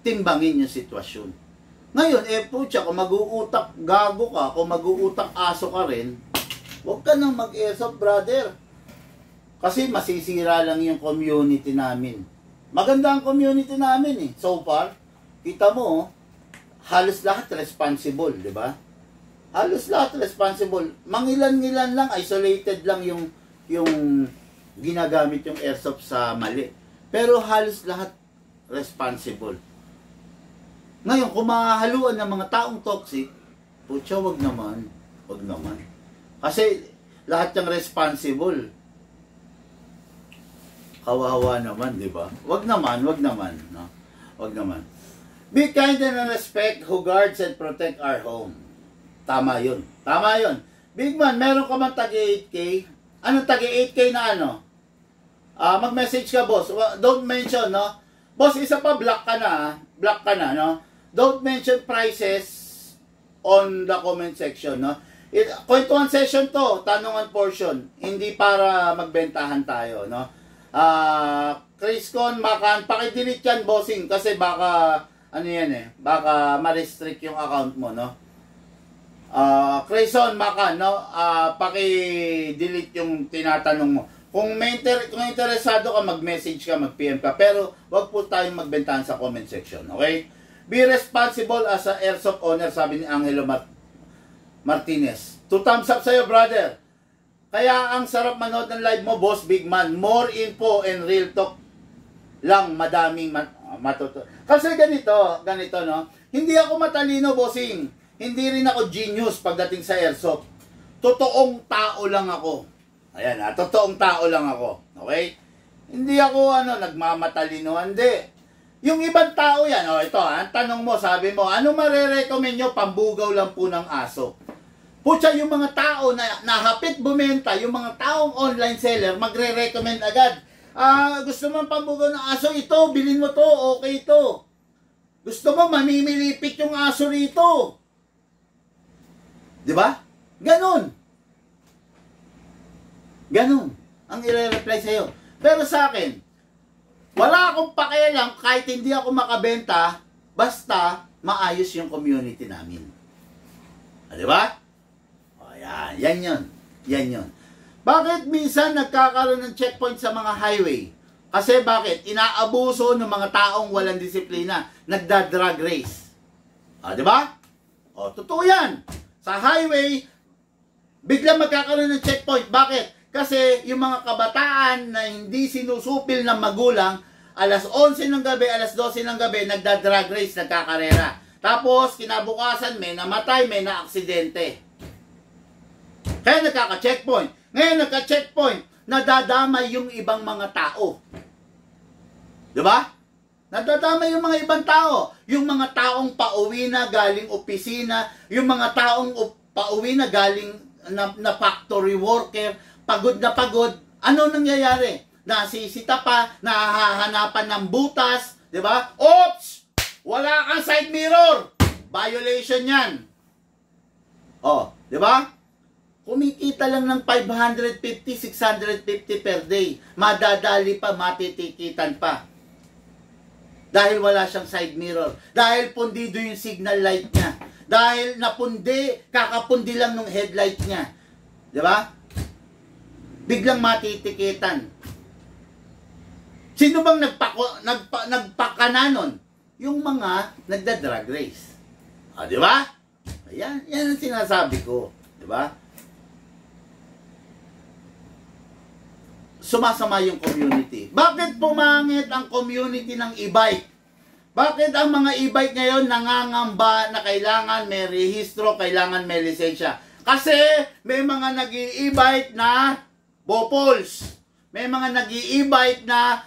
timbangin yung sitwasyon. Ngayon, putya, kung mag-uutak gago ka, kung mag-uutak aso ka rin, huwag ka nang mag-airsoft, brother. Kasi masisira lang yung community namin. Maganda ang community namin eh. So far, kita mo, halos lahat responsible, di ba? Halos lahat responsible. Mangilan-ngilan lang, isolated lang yung ginagamit yung airsoft sa mali. Pero halos lahat responsible. Ngayon, kung mahahaluan ng mga taong toxic, putya, wag naman. Wag naman. Kasi lahat yung responsible. Kawawa naman, di ba? Wag naman. No? Wag naman. Be kind and respect who guards and protect our home. Tama yun. Big man, meron ka man tagi 8K? Anong tagi 8K na ano? Mag-message ka, boss. Don't mention, no? Boss, isa pa, block ka na, no? Don't mention prices on the comment section, no? Kwentuhan session to, tanungan portion. Hindi para magbentahan tayo, no? Chriscon, Makan, paki-delete yan, bossing, kasi baka, baka ma-restrict yung account mo, no? Chrison, Makan, no? Paki-delete yung tinatanong mo. Kung interesado ka, mag-message ka, mag-PM ka, pero wag po tayong magbentahan sa comment section, okay? Be responsible as a airsoft owner, sabi ni Angelo Martinez. 2 thumbs up sa'yo, brother. Kaya ang sarap manood ng live mo, boss, big man. More info and real talk lang, madaming matuto. Kasi ganito, no? Hindi ako matalino, bossing. Hindi rin ako genius pagdating sa airsoft. Totoong tao lang ako. Ayan, totoong tao lang ako. Okay? Hindi ako, nagmamatalino. Hindi. Yung ibang tao yan, ito, ang tanong mo, sabi mo, ano marerecommend nyo? Pambugaw lang po ng aso. Putya, yung mga tao na nahapit bumenta, yung mga taong online seller, magre-recommend agad. Gusto mo pambugaw ng aso, ito, bilhin mo to, okay ito. Gusto mo, mamimilipit yung aso rito. Di ba? Ganon ang i-reply sa'yo. Pero sa akin, wala akong pakialam kahit hindi ako makabenta, basta maayos yung community namin. Di ba? Yan yun. Bakit minsan nagkakaroon ng checkpoint sa mga highway? Kasi bakit? Inaabuso ng mga taong walang disiplina. Nagda-drag race. Di ba? Totoo yan. Sa highway, biglang magkakaroon ng checkpoint. Bakit? Kasi yung mga kabataan na hindi sinusupil ng magulang, alas 11 ng gabi, alas 12 ng gabi, nagda-drag race, nagkakarera. Tapos, kinabukasan, may namatay, may na-aksidente. Kaya nagkaka-checkpoint. Ngayon, nagka-checkpoint, nadadamay yung ibang mga tao. Diba? Nadadamay yung mga ibang tao. Yung mga taong pauwi na galing opisina, yung mga taong pauwi na galing na factory worker, pagod na pagod, Ano nangyayari? Nasisita pa, nahahanapan ng butas, di ba? Oops! Wala kang side mirror! Violation yan. Oh, di ba? Kumikita lang ng 550, 650 per day. Madadali pa, matitikitan pa. Dahil wala siyang side mirror. Dahil pundido yung signal light niya. Dahil napundi, kakapundi lang ng headlight niya. Di ba? Biglang matitikitan. Sino bang nagpakananon? Yung mga nagda-drag race. Ah, di ba? Ayan, yan ang sinasabi ko. Di ba? Sumasama yung community. Bakit pumangit ang community ng e-bike? Bakit ang mga e-bike ngayon nangangamba na kailangan may rehistro, kailangan may lisensya? Kasi may mga nag-i-e-bike na bopols. May mga nag-i-e-bike na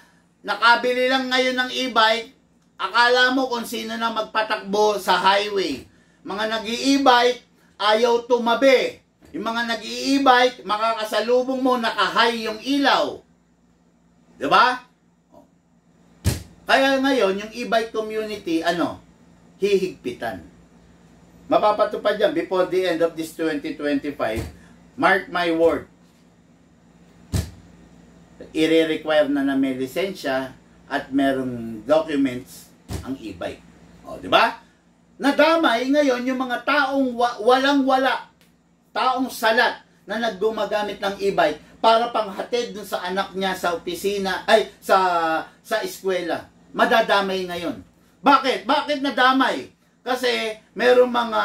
nakabili lang ngayon ng e-bike, akala mo kung sino na magpatakbo sa highway. Mga nag-i-e-bike, ayaw tumabi. Yung mga nag-i-e-bike, makakasalubong mo, naka-high yung ilaw. Diba? Kaya ngayon, yung e-bike community, hihigpitan. Mapapatupad yan before the end of this 2025. Mark my word. I-require na may lisensya at merong documents ang e-bike. O, di ba? Nadamay ngayon yung mga taong walang-wala, taong salat na naggumagamit ng e-bike para panghatid dun sa anak niya sa opisina, ay, sa eskwela. Madadamay ngayon. Bakit? Bakit nadamay? Kasi merong mga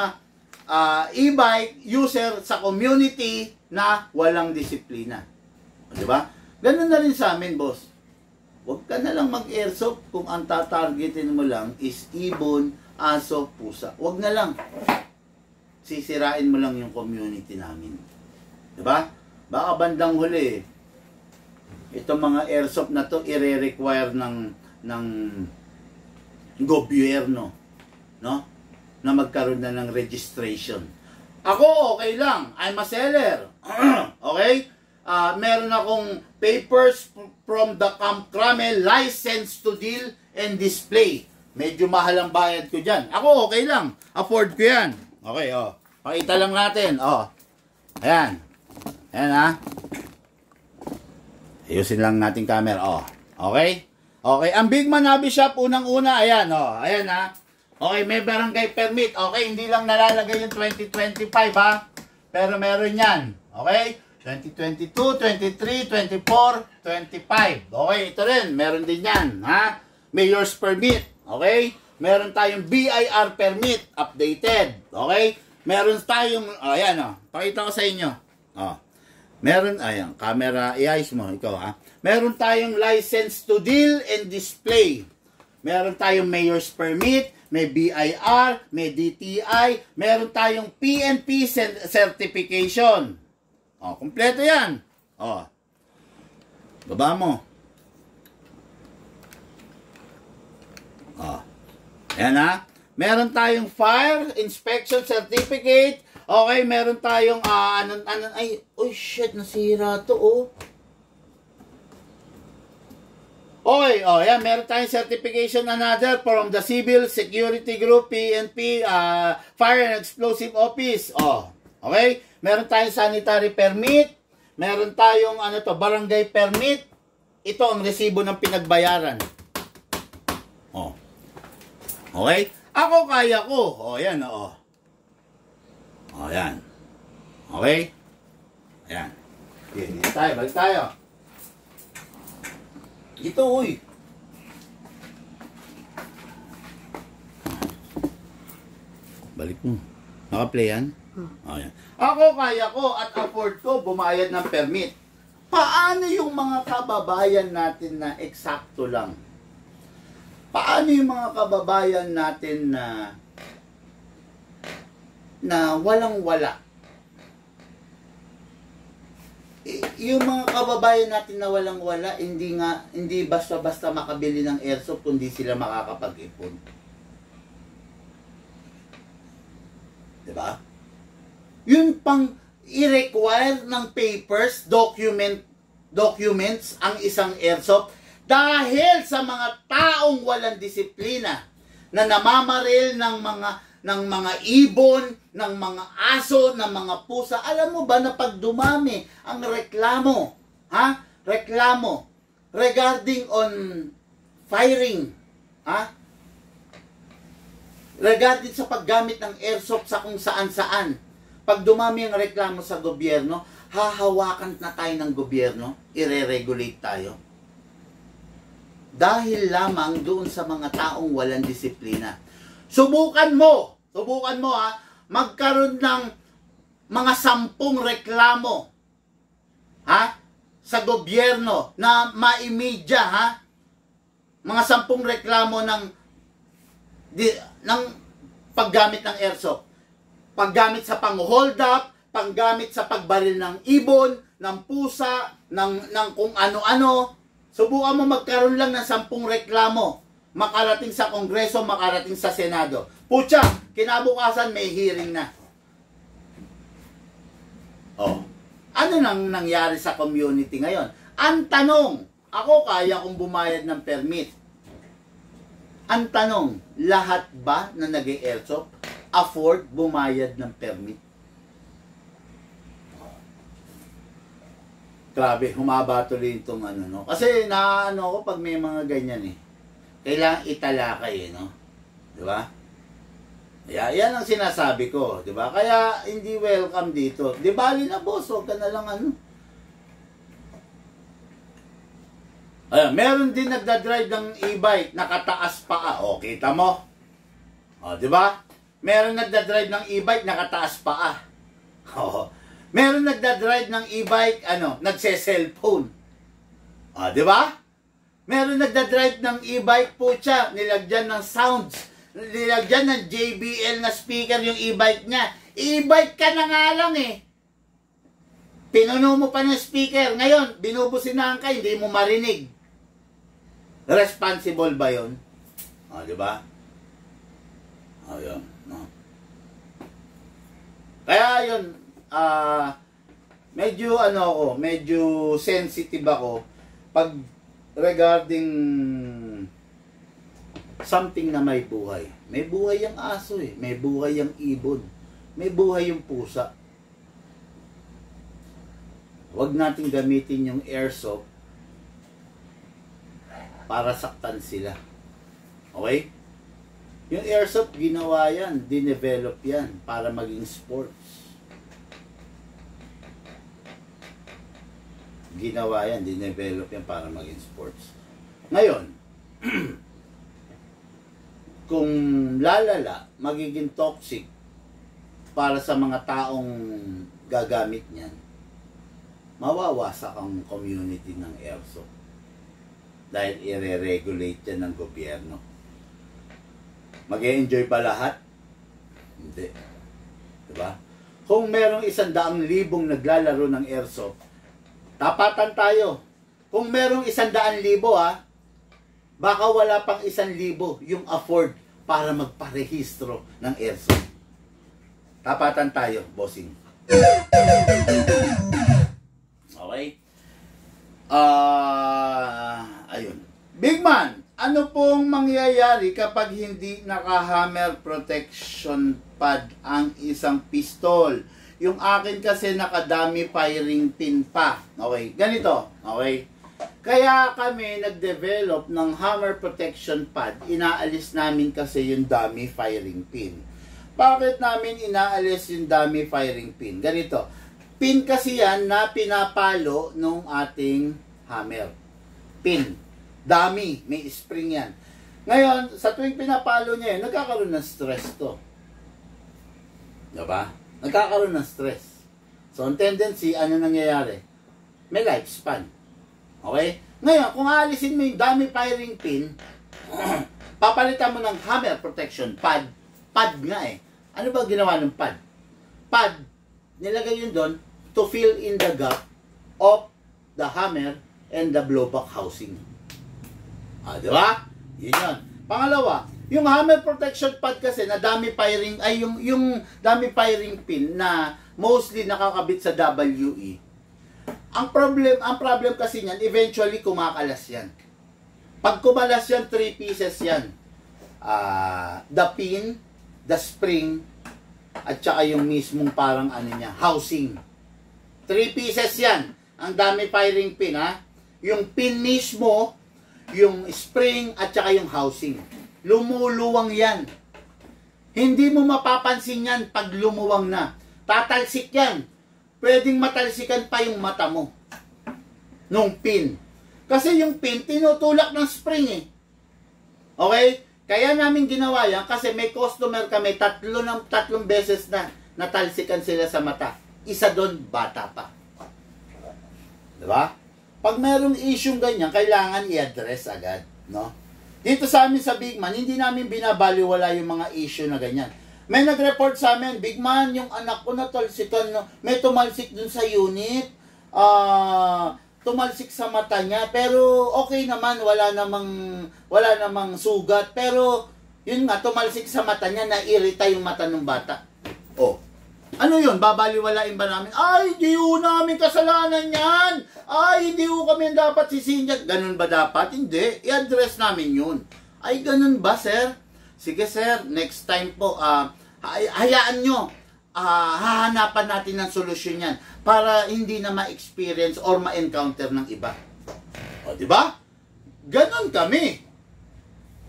e-bike user sa community na walang disiplina. Di ba? Ganun na rin sa amin, boss. Huwag ka na lang mag-airsoft kung ang tatargetin mo lang is ibon, aso, pusa. Huwag na lang. Sisirain mo lang yung community namin. Diba? Baka bandang huli, itong mga airsoft na to, i-require ng gobyerno, no? Na magkaroon na ng registration. Ako, okay lang. I'm a seller. Okay? Meron akong papers from the Camp Cramel, license to deal and display. Medyo mahal ang bayad ko dyan. Ako, okay lang. Afford ko yan. Okay, oh. Pakita lang natin. Oh. Ayan. Ayan, ha. Ayusin lang natin camera. Oh. Okay? Okay. Ang Big Man Hobby Shop, unang-una. Ayan, oh. Ayan, ha. Okay, may barangay permit. Okay, hindi lang nalalagay yung 2025, ha. Pero meron yan. Okay? 2022, 23, 24, 25. Okay, ito rin. Meron din yan. Ha? Mayor's permit. Okay? Meron tayong BIR permit. Updated. Okay? Meron tayong, ayan o. Pakita ko sa inyo. Meron, ayan, camera, i-ayos mo. Ikaw ha. Meron tayong license to deal and display. Meron tayong mayor's permit. May BIR. May DTI. Meron tayong PNP certification. Kompleto yan. Baba mo. Ayan ha. Meron tayong fire inspection certificate. Okay, meron tayong ay, oh shit, nasira to, oh. Okay, yan, meron tayong certification another from the Civil Security Group, PNP, Fire and Explosive Office. Okay? Meron tayong sanitary permit. Meron tayong barangay permit. Ito ang resibo ng pinagbayaran. Okay? Ako kaya ko. Yan, yan. Okay? Ayan. Dito tayo, balik tayo. Ito, uy. Balik mo. Naka-play yan? Ayan. Ako kaya ko at afford ko bumayad ng permit. Paano yung mga kababayan natin na eksakto lang? Paano yung mga kababayan natin na walang-wala? Yung mga kababayan natin na walang-wala, hindi basta-basta makabili ng airsoft kundi sila makakapag-ipon. Diba? Yun pang i-require ng papers, document documents ang isang airsoft dahil sa mga taong walang disiplina na namamaril ng mga ibon, ng mga aso, ng mga pusa. Alam mo ba na pag dumami ang reklamo, reklamo regarding on firing, regarding sa paggamit ng airsoft sa kung saan-saan, pag dumami ang reklamo sa gobyerno, hahawakan na tayo ng gobyerno, ire-regulate tayo. Dahil lamang doon sa mga taong walang disiplina. Subukan mo magkaroon ng mga 10 reklamo, sa gobyerno na maimedya, mga 10 reklamo ng paggamit ng airsoft. Paggamit sa pang-hold up, paggamit sa pagbaril ng ibon, ng pusa, ng kung ano-ano. Subukan mo magkaroon lang ng 10 reklamo. Makarating sa Kongreso, makarating sa Senado. Putya, kinabukasan may hearing na. Ano nang nangyari sa community ngayon? Ang tanong, ako kaya kong bumayad ng permit. Ang tanong, lahat ba na nag-airsoft afford bumayad ng permit? Grabe, humaba tuloy itong no? Kasi ako pag may mga ganyan kailangan italakay no? Diba? Yan ang sinasabi ko, diba? Kaya hindi welcome dito. Di bali na boss, huwag ka na lang Ayan, meron din nagdadrive ng e-bike, nakataas paa. Kita mo? Diba? Meron nagdadrive ng e-bike, nakataas paa. Meron nagdadrive ng e-bike, nagse-cellphone. Diba? Meron nagdadrive ng e-bike, putya, nilagyan ng sounds. Nilagyan ng JBL na speaker yung e-bike niya. E-bike ka na nga lang Pinuno mo pa ng speaker. Ngayon, binubusinahan ka, hindi mo marinig. Responsible ba yun? Diba? Yun. Kaya yun, medyo sensitive ako pag regarding something na may buhay. May buhay yung aso may buhay yung ibon, may buhay yung pusa. Huwag natin gamitin yung airsoft para saktan sila. Okay? Yung airsoft, ginawa yan, dinevelop yan para maging sports. Ginawa yan, dinevelop yan para maging sports. Ngayon, kung lalala, magiging toxic para sa mga taong gagamit niyan, mawawasak ang community ng airsoft. Dahil i-regulate yan ng gobyerno. Mag-e-enjoy ba lahat? Hindi. Diba? Kung merong 100,000 naglalaro ng airsoft, tapatan tayo. Kung merong 100,000 baka wala pang 1,000 yung afford para magparehistro ng airsoft. Tapatan tayo, bossing. Okay? Ayun. Big man, ano pong mangyayari kapag hindi naka-hammer protection pad ang isang pistol? Yung akin kasi nakadami firing pin pa. Okay, ganito. Okay. Kaya kami nag-develop ng hammer protection pad. Inaalis namin kasi yung dummy firing pin. Bakit namin inaalis yung dummy firing pin? Ganito. Pin kasi yan na pinapalo nung ating hammer. Pin. Dummy. May spring yan. Ngayon, sa tuwing pinapalo niya yun, nagkakaroon ng stress to. Diba? Nagkakaroon ng stress. So, ang tendency, ano nangyayari? May lifespan. Okay? Ngayon, kung aalisin mo yung dummy firing pin, papalitan mo ng hammer protection pad. Pad nga Ano ba ginawa ng pad? Pad, nilagay yun doon to fill in the gap of the hammer and the blowback housing. Diba? Yun yun. Pangalawa, yung hammer protection pad kasi na dummy firing, ay yung dummy firing pin na mostly nakakabit sa WE, Ang problem kasi niyan, eventually kumakalas yan. Pag kumalas yan, 3 pieces yan. The pin, the spring, at saka yung mismong parang ano niya, housing. 3 pieces yan. Ang dami firing pin, ha? Yung pin mismo, yung spring, at saka yung housing. Lumuluwang yan. Hindi mo mapapansin yan pag lumuwang na. Tatalsik yan. Pwedeng matalsikan pa yung mata mo nung pin. Kasi yung pin, tinutulak ng spring eh. Okay? Kaya namin ginawa yan kasi may customer kami, tatlong beses na natalsikan sila sa mata. Isa doon, bata pa. Diba? Pag merong issue ganyan, kailangan i-address agad. No? Dito sa amin sa Big Man, hindi namin binabaliwala yung mga issue na ganyan. May nag-report sa amin, Big Man, yung anak ko natalsikan, no? May tumalsik dun sa unit, tumalsik sa mata niya, pero okay naman, wala namang sugat, pero yun nga, tumalsik sa mata niya, nairita yung mata ng bata. Oh, ano yun? Babaliwalain ba namin? Ay, hindi ho namin kasalanan yan! Ay, hindi ho kami dapat sisihin yan. Ganun ba dapat? Hindi. I-address namin yun. Ay, ganun ba, sir? Sige, sir. Next time po, hayaan nyo. Hahanapan natin ng solusyon yan para hindi na ma-experience or ma-encounter ng iba. O, di ba? Ganun kami.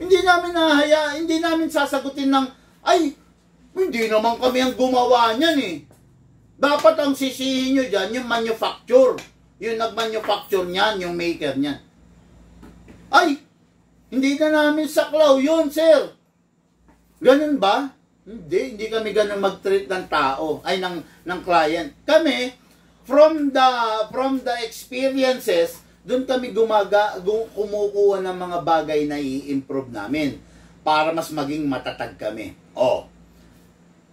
Hindi namin sasagutin ng, ay, hindi naman kami ang gumawa niyan eh. Dapat ang sisihin nyo dyan, yung manufacture. Yung nag-manufacture niyan, yung maker niyan. Ay, hindi na namin saklaw yun, sir. Ganun ba? Hindi kami ganun mag-treat ng tao, ay ng client. Kami, from the experiences, doon kami kumukuha ng mga bagay na i-improve namin para mas maging matatag kami. Oh.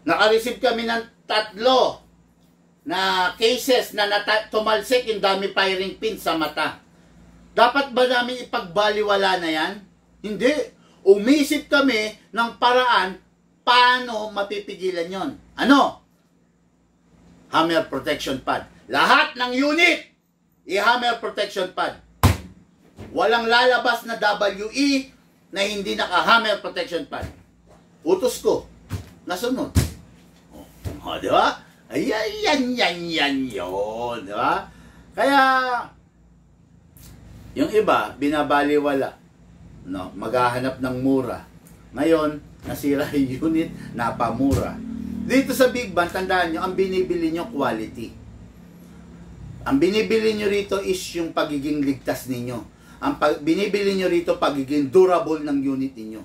Naka-receive kami ng 3 na cases na tumalsik yung dami firing pin sa mata. Dapat ba namin ipagbaliwala na yan? Hindi. Umisip kami ng paraan paano mapipigilan yon. Ano? Hammer protection pad. Lahat ng unit, i-hammer protection pad. Walang lalabas na WE na hindi naka-hammer protection pad. Utos ko. Nasunod. O, di ba? Ayan, yun. Di ba? Kaya, yung iba, binabaliwala. No? Maghahanap ng mura. Ngayon, nasira yung unit, napamura. Dito sa Big Bang, tandaan nyo, ang binibili nyo quality. Ang binibili nyo rito is yung pagiging ligtas ninyo. Ang binibili nyo rito, pagiging durable ng unit ninyo.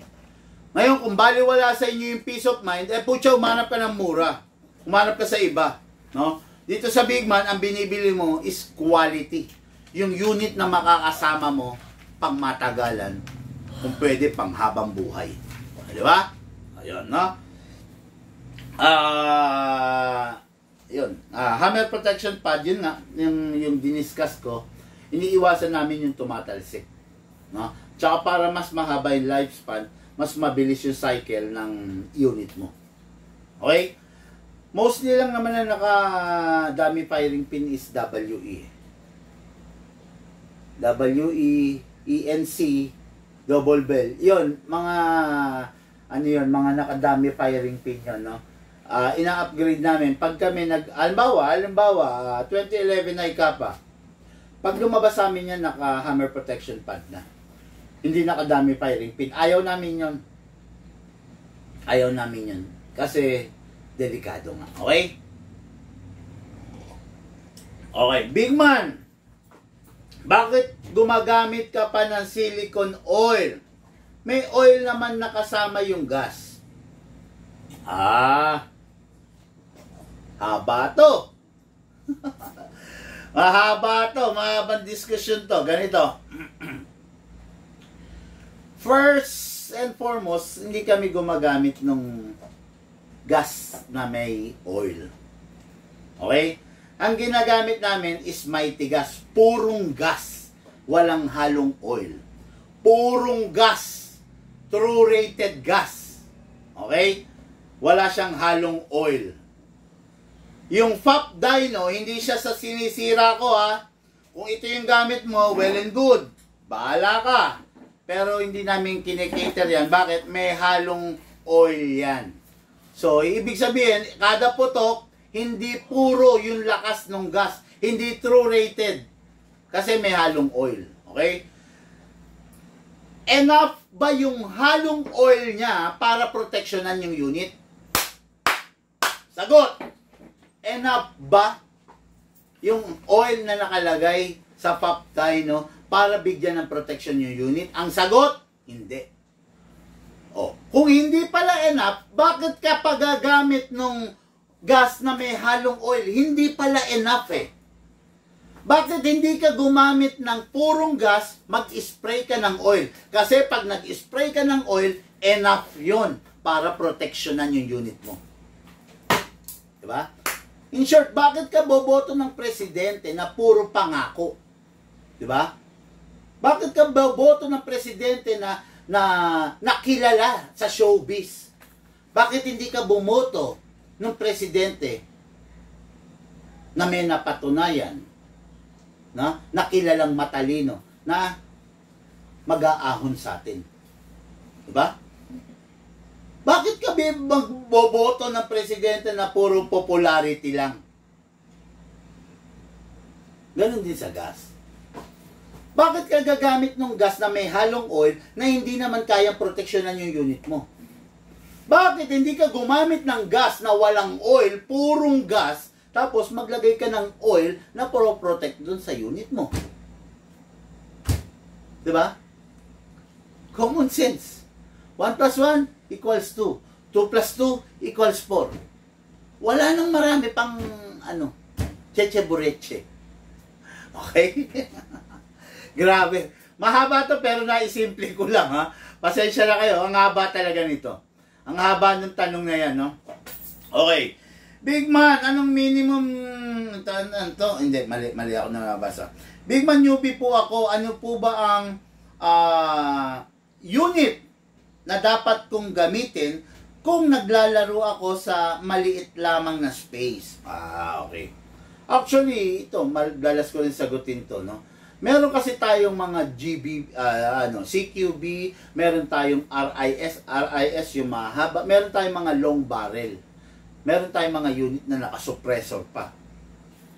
Ngayon, kung baliwala sa inyo yung peace of mind, putya, umanap ka ng mura. Umanap ka sa iba. No? Dito sa Big Man, ang binibili mo is quality. Yung unit na makakasama mo, pang matagalan, kung pwede, pang habang buhay. Di ba? Ayun, no? Yun. Hammer protection pad, yun nga, yung diniscuss ko, iniiwasan namin yung tumatalsik. No? Tsaka para mas mahaba yung lifespan, mas mabilis yung cycle ng unit mo. Okay? Mostly lang naman na nakadami firing pin is WE. WE, ENC, double bell. Yun, mga nakadami firing pin yun, no? Ina-upgrade namin. Pag kami halimbawa, 2011 ay Kappa. Pag lumabas sa amin yan, naka-hammer protection pad na. Hindi nakadami firing pin. Ayaw namin yun. Kasi, delikado nga. Okay? Okay. Big Man, bakit gumagamit ka pa ng silicone oil? May oil naman nakasama yung gas. Haba to. Mahabang discussion to. Ganito. First and foremost, hindi kami gumagamit ng gas na may oil. Okay? Ang ginagamit namin is mighty gas. Purong gas. Walang halong oil. Purong gas. True rated gas. Okay? Wala siyang halong oil. Yung FAP dyno, hindi siya sa sinisira ko ha. kung ito yung gamit mo, well and good. Bahala ka. Pero hindi namin kinikater yan. Bakit? May halong oil yan. So, ibig sabihin, kada putok, hindi puro yung lakas ng gas. Hindi true rated. Kasi may halong oil. Okay? Enough ba yung halong oil niya para proteksyonan yung unit? Sagot! Enough ba yung oil na nakalagay sa pop dyno para bigyan ng protection yung unit? Ang sagot, hindi. Oh, kung hindi pala enough, bakit ka pagagamit ng gas na may halong oil? Hindi pala enough eh. Bakit hindi ka gumamit ng purong gas, mag-spray ka ng oil? Kasi pag nag-spray ka ng oil, enough yun para proteksyonan yung unit mo. Diba? In short, bakit ka boboto ng presidente na puro pangako? Diba? Bakit ka boboto ng presidente na nakilala sa showbiz? Bakit hindi ka bumoto ng presidente na may napatunayan, na nakilalang matalino, na mag-aahon sa atin? Diba? Bakit ka magboboto ng presidente na puro popularity lang? Ganon din sa gas. Bakit ka gagamit ng gas na may halong oil na hindi naman kayang proteksyonan yung unit mo? Bakit hindi ka gumamit ng gas na walang oil, purong gas, tapos maglagay ka ng oil na pro-protect dun sa unit mo? Diba? Common sense. 1 plus 1 equals 2. 2 plus 2 equals 4. Wala nang marami pang, cheche-bureche. Okay? Grabe. Mahaba to pero naisimple ko lang ha. Pasensya na kayo. Ang haba talaga nito. Ang haba ng tanong na yan, no? Okay. Big man, anong minimum... Hindi, mali ako nabasa. Big man, newbie po ako. Ano po ba ang unit na dapat kong gamitin kung naglalaro ako sa maliit lamang na space? Okay. Actually, ito, madalas ko rin sagutin to, no? Meron kasi tayong mga CQB, meron tayong RIS yung mahaba, meron tayong mga long barrel. Meron tayong mga unit na naka-suppressor pa.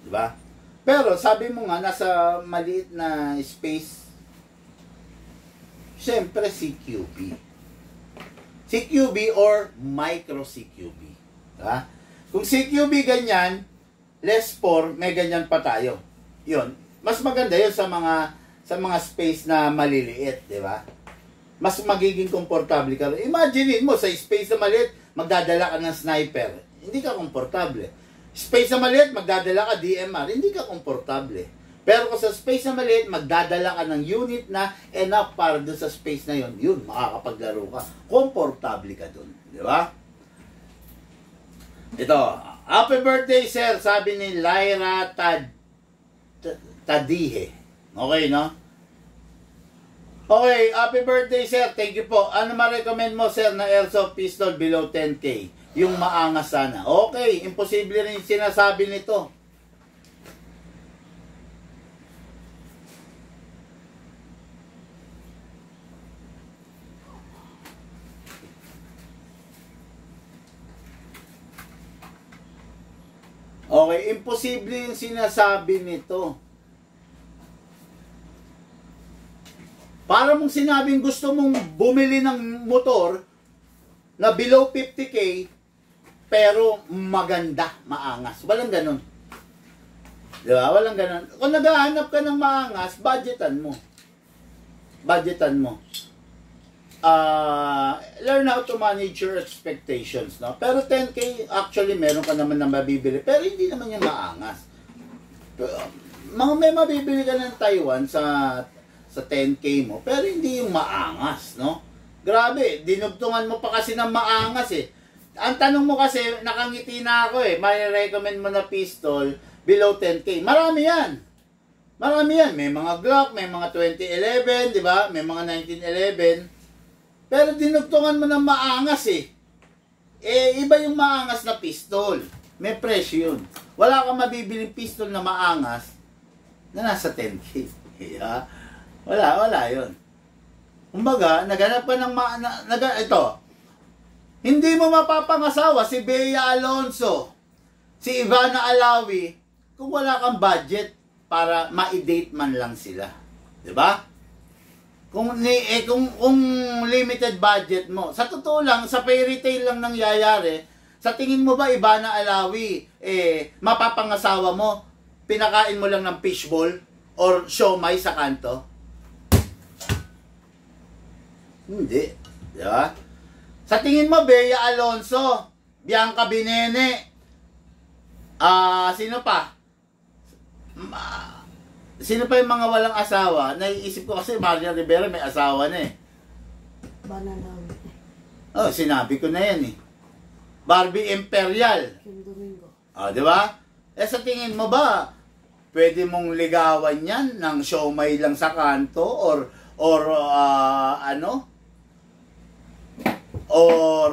Diba? Pero sabi mo nga, nasa maliit na space, siyempre CQB. CQB or micro CQB. Diba? Kung CQB ganyan, less 4, may ganyan pa tayo. Yun. Mas maganda yun sa mga space na maliliit, di ba? Mas magiging komportable ka. Imagine mo, sa space na maliit, magdadala ka ng sniper. Hindi ka komportable. Space na maliit, magdadala ka DMR. Hindi ka komportable. Pero kung sa space na maliit, magdadala ka ng unit na enough para dun sa space na yun, makakapaglaro ka. Komportable ka dun. Di ba? Ito, happy birthday, sir, sabi ni Lyra Tadihe. Okay, no? Okay, happy birthday, sir. Thank you po. Ano ma-recommend mo, sir, na airsoft pistol below 10K? Yung maangas sana. Okay, imposible rin yung sinasabi nito. Okay, imposible yung sinasabi nito. Para mong sinabing gusto mong bumili ng motor na below 50K pero maganda, maangas. Walang ganun. Diba? Walang ganun. Kung naghahanap ka ng maangas, budgetan mo. Budgetan mo. Learn how to manage your expectations. No? Pero 10K, actually, meron ka naman na mabibili. Pero hindi naman yung maangas. May mabibili ka ng Taiwan sa 10K mo, pero hindi yung maangas, no? Grabe, dinugtungan mo pa kasi ng maangas eh. Ang tanong mo kasi, nakangiti na ako eh, may recommend mo na pistol below 10K. Marami yan. Marami yan. May mga Glock, may mga 2011, di ba? May mga 1911. Pero dinugtungan mo ng maangas eh. Iba yung maangas na pistol. May presyo yun. Wala kang mabibiling pistol na maangas na nasa 10K. Yeah. Wala yun. Kumbaga, naghanap ka ng ito, hindi mo mapapangasawa si Bea Alonso, si Ivana Alawi, kung wala kang budget para ma-date man lang sila. 'Di ba? Kung limited budget mo, sa totoo lang, sa fairy tale lang nangyayari, sa tingin mo ba Ivana Alawi, mapapangasawa mo, pinakain mo lang ng fishball or siomai sa kanto? Hindi. Di ba? Sa tingin mo, Bea Alonso, Bianca Binene, sino pa? Sino pa yung mga walang asawa? Naiisip ko kasi Maria Rivera may asawa na eh. Bananaw. Oh, sinabi ko na yan eh. Barbie Imperial. Kim Domingo. Di ba? Sa tingin mo ba, pwede mong ligawan yan ng siomay lang sa kanto or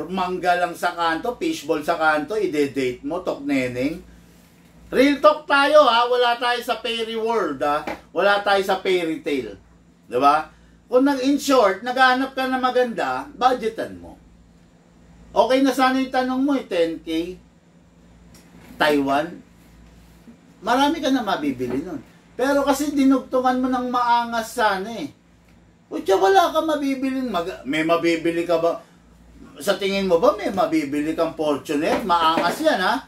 mangga lang sa kanto, fishball sa kanto, ide-date mo, tok neneng? Real talk tayo ha, wala tayo sa fairy world ha, wala tayo sa fairy tale. 'Di ba? Kung in short, naghahanap ka na maganda, budgetan mo. Okay na sana yung tanong mo, 10K, Taiwan, marami ka na mabibili nun. Pero kasi dinugtungan mo ng maangas sana eh. Kutya, wala ka mabibiling, may mabibili ka ba? Sa tingin mo ba may mabibili kang Fortuner? Maangas yan ha?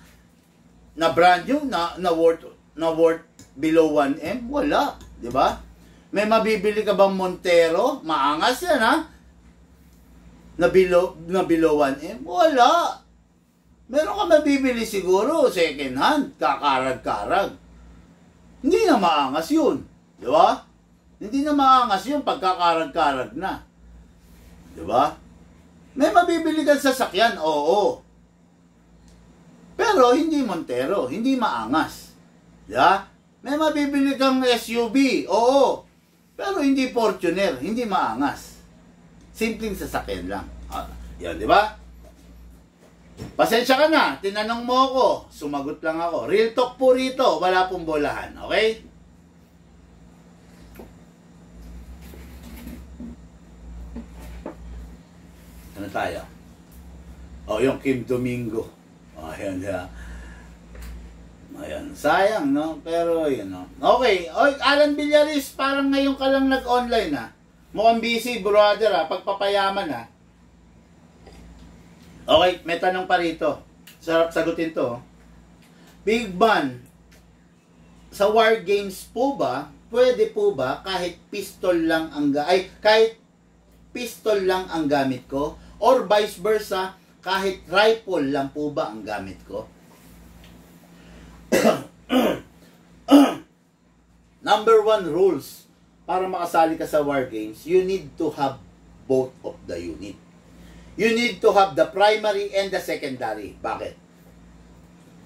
Na brand new, na worth below 1M? Wala, di ba? May mabibili ka bang Montero? Maangas yan ha? Na below 1M? Wala. Meron ka mabibili siguro, second hand, kakarag-karag. Hindi na maangas yun, di ba? Hindi na maangas yun pagkakarag-karag na. Di ba? May mabibili kang sasakyan, oo. Pero hindi Montero, hindi maangas. Yeah? May mabibili kang SUV, oo. Pero hindi Fortuner, hindi maangas. Simpleng sasakyan lang. Yan, di ba? Pasensya ka na, tinanong mo ako, sumagot lang ako. Real talk po rito, wala pong bolahan, okay? Ano tayo? Yung Kim Domingo. Ayan, yeah. Ayan, sayang, no? Pero, yun, no? Okay, Alan Villaris, parang ngayon ka lang nag-online, ha? Mukhang busy, brother, ha? Pagpapayaman, ha? Okay, may tanong pa rito. Sarap sagutin to. Big Ban, sa War Games po ba, pwede po ba kahit pistol lang ang gamit ko? Or vice versa, kahit rifle lang po ba ang gamit ko? Number 1 rules para makasali ka sa War Games, you need to have both of the unit. You need to have the primary and the secondary. Bakit?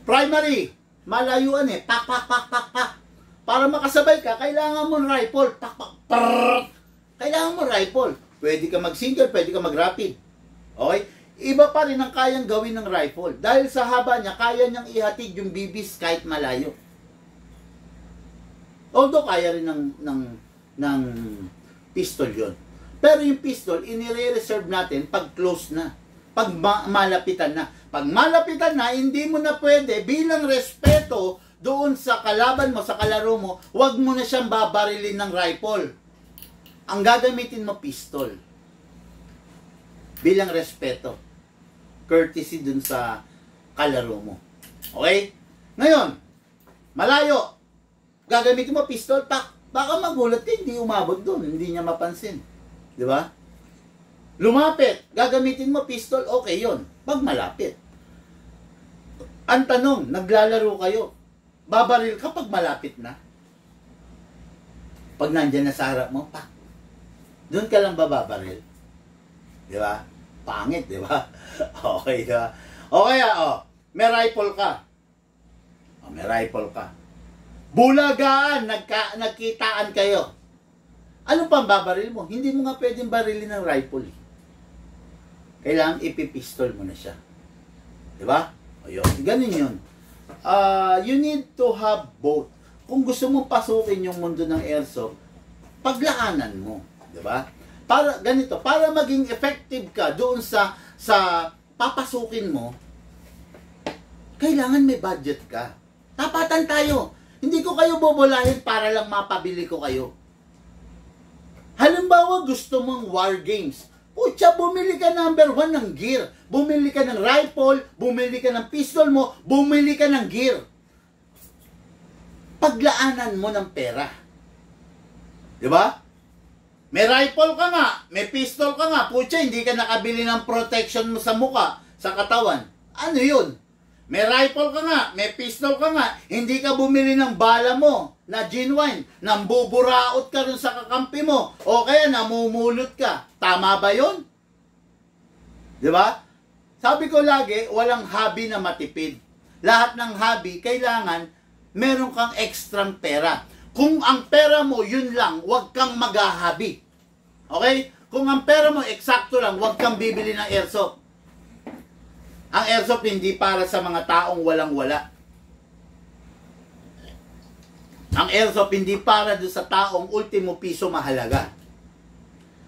Primary, malayuan eh. Pak, pak, pak, pak, pak. Para makasabay ka, kailangan mo rifle. Pak, pak, prrrr. Kailangan mo rifle. Pwede ka mag-single, pwede ka mag-rapid. Okay? Iba pa rin ang kayang gawin ng rifle. Dahil sa haba niya, kaya niyang ihatid yung bibis kahit malayo. Although kaya rin ng pistol yon. Pero yung pistol, inire-reserve natin pag close na. Pag malapitan na. Pag malapitan na, hindi mo na pwede, bilang respeto doon sa kalaban mo, sa kalaro mo, huwag mo na siyang babarilin ng rifle. Ang gagamitin mo, pistol. Bilang respeto. Courtesy dun sa kalaro mo. Okay? Ngayon, malayo. Gagamitin mo pistol, baka magulat ka, hindi umabot dun, hindi niya mapansin. Di ba? Lumapit, gagamitin mo pistol, okay yon. Pag malapit. Ang tanong, naglalaro kayo, babaril ka pag malapit na? Pag nandyan na sa harap mo, doon ka lang babaril. Di ba? Pangit, di ba? Okay, di ba? Okay, may rifle ka. May rifle ka. Bulagaan, nagkitaan kayo. Ano pang babaril mo? Hindi mo nga pwedeng barilin ng rifle. Kailangan ipipistol mo na siya. Di ba? Ayun, ganun yun. You need to have both. kung gusto mong pasukin yung mundo ng airsoft, paglaanan mo, di ba? Para ganito, para maging effective ka doon sa papasukin mo, kailangan may budget ka. Tapatan tayo. Hindi ko kayo bobolahin para lang mapabili ko kayo. Halimbawa, gusto mong war games. Pucha, bumili ka number 1 ng gear. Bumili ka ng rifle, bumili ka ng pistol mo, bumili ka ng gear. Paglaanan mo ng pera. Di ba? May rifle ka nga, may pistol ka nga, pucha, hindi ka nakabili ng protection mo sa muka, sa katawan. Ano yun? May rifle ka nga, may pistol ka nga, hindi ka bumili ng bala mo na genuine, nang buburaot ka rin sa kakampi mo, o kaya namumulot ka. Tama ba yun? Di ba? Sabi ko lagi, walang hobby na matipid. Lahat ng hobby, kailangan meron kang ekstrang pera. Kung ang pera mo, yun lang, huwag kang maghahabi. Okay? Kung ang pera mo, eksakto lang, huwag kang bibili ng airsoft. Ang airsoft hindi para sa mga taong walang-wala. Ang airsoft hindi para doon sa taong ultimo piso mahalaga.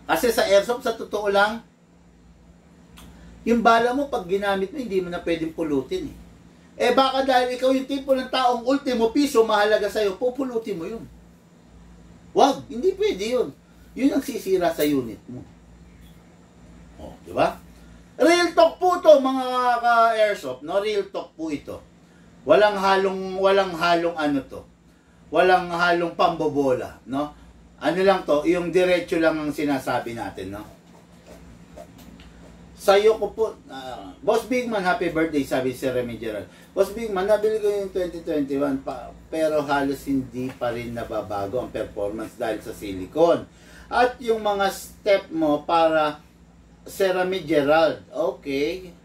Kasi sa airsoft, sa totoo lang, yung bala mo, pag ginamit mo, hindi mo na pwedeng pulutin. Baka dahil ikaw yung tipo ng taong ultimo piso mahalaga sa'yo, pupulutin mo yun. Wag, hindi pwede yun. Yun ang sisira sa unit mo. O, di ba? Real talk po to mga ka-airsoft, no? Real talk po ito. Walang halong ano to. Walang halong pambobola, no? Ano lang to, yung diretso lang ang sinasabi natin, no? Sa'yo ko po, Boss Bigman, happy birthday, sabi si Remy Gerald. Boss Bigman, nabili ko yung 2021, pero halos hindi pa rin nababago ang performance dahil sa silicone. At yung mga step mo para Remy Gerald, okay.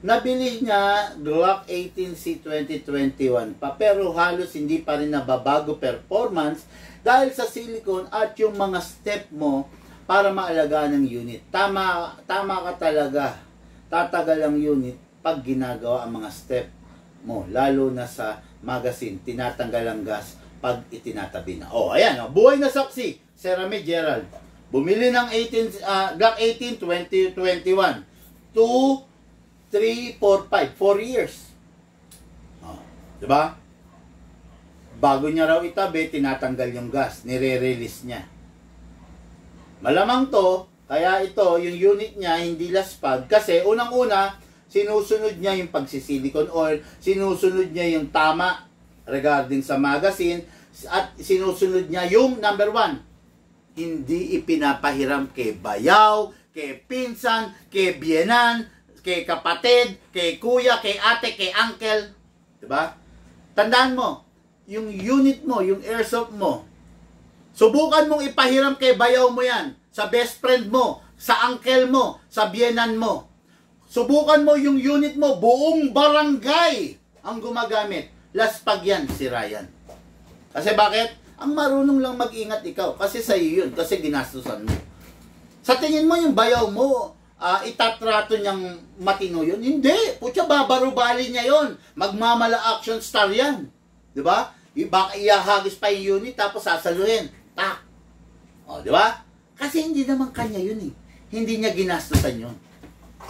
Nabili niya Glock 18C 2021 pa, pero halos hindi pa rin nababago performance dahil sa silicone at yung mga step mo para maalagaan ng unit. Tama ka talaga. Tatagal ang unit pag ginagawa ang mga step mo. Lalo na sa magazine, tinatanggal ang gas pag itinatabi na. Oh, ayan. Oh, buhay na saksi. Remy Gerald. Bumili ng Glock 18 2021. 2, 3, 4, 5. 4 years. Oh, diba? Bago niya raw itabi, tinatanggal yung gas. Nire-release niya. Malamang to, kaya ito, yung unit niya hindi laspag kasi unang-una, sinusunod niya yung pagsisilicone oil, sinusunod niya yung tama regarding sa magazine, at sinusunod niya yung number 1, hindi ipinapahiram kay bayaw, kay pinsan, kay biyenan, kay kapatid, kay kuya, kay ate, kay uncle. Diba? Tandaan mo, yung unit mo, yung airsoft mo, subukan mong ipahiram kay bayaw mo yan, sa best friend mo, sa uncle mo, sa biyenan mo. Subukan mo yung unit mo, buong barangay ang gumagamit. Laspag yan, sira yan. Kasi bakit? Ang marunong lang mag-ingat ikaw. Kasi sa iyo yun, kasi ginastusan mo. Sa tingin mo yung bayaw mo, itatrato niyang matino yun? Hindi. Putya, babarubali niya yun. Magmamala action star yan. Diba? Baka iahagis pa yung unit, tapos sasaluhin. Tak. O, di ba? Kasi hindi naman kanya yun eh. Hindi niya ginastosan yun.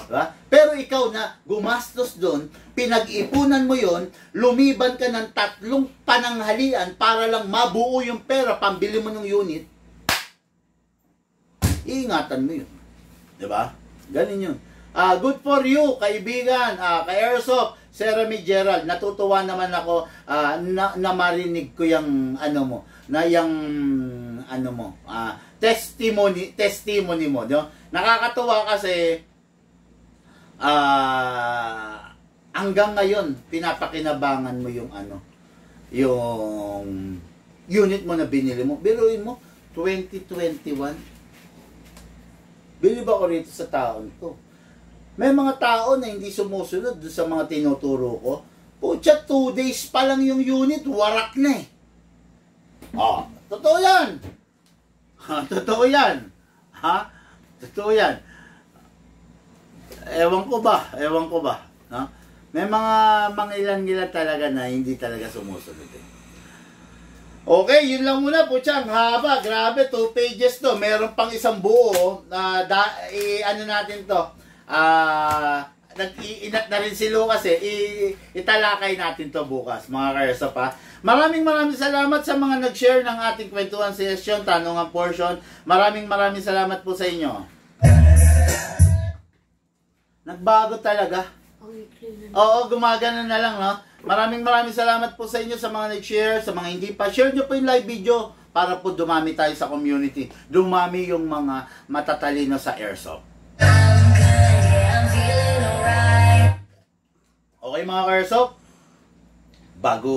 Diba? Pero ikaw na gumastos doon, pinag-ipunan mo yon, lumiban ka ng 3 pananghalian para lang mabuo yung pera, pambili mo ng unit, iingatan mo yun. Diba? Ganin yun. Good for you, kaibigan, ka-airsoft, Remy Gerald. Natutuwa naman ako na marinig ko yung ano mo, na yung ano mo, testimony mo, no? Nakakatuwa kasi hanggang ngayon pinapakinabangan mo yung ano, yung unit mo na binili mo. Biruin mo 2021. Bilib ako rito sa taon to. May mga tao na hindi sumusunod sa mga tinuturo ko. Pucha, 2 days pa lang yung unit, warak na eh. Totoo yan. Totoo yan. Totoo yan. Ewan ko ba? No? May mga mangilan-ngilan talaga na hindi talaga sumusunod eh. Okay, yun lang muna po, Chang. Haba, grabe, 2 pages to. Meron pang isang buo na ano natin to. Nag-iinat na rin si Lucas italakay natin to bukas, mga kaersop ha. Maraming salamat sa mga nag-share ng ating kwentuhan session, tanungan portion. Maraming salamat po sa inyo. Nagbago talaga. Oo, gumagana na lang, no? Maraming salamat po sa inyo sa mga nag-share, sa mga hindi pa. Share nyo po yung live video para po dumami tayo sa community. Dumami yung mga matatalino sa airsoft. Okay mga ka-airsoft, bago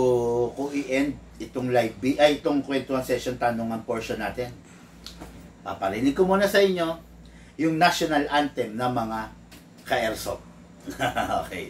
ko i-end itong itong kwentuhan session tanungan portion natin, paparinig ko muna sa inyo yung national anthem ng mga ka-airsoft. Okay.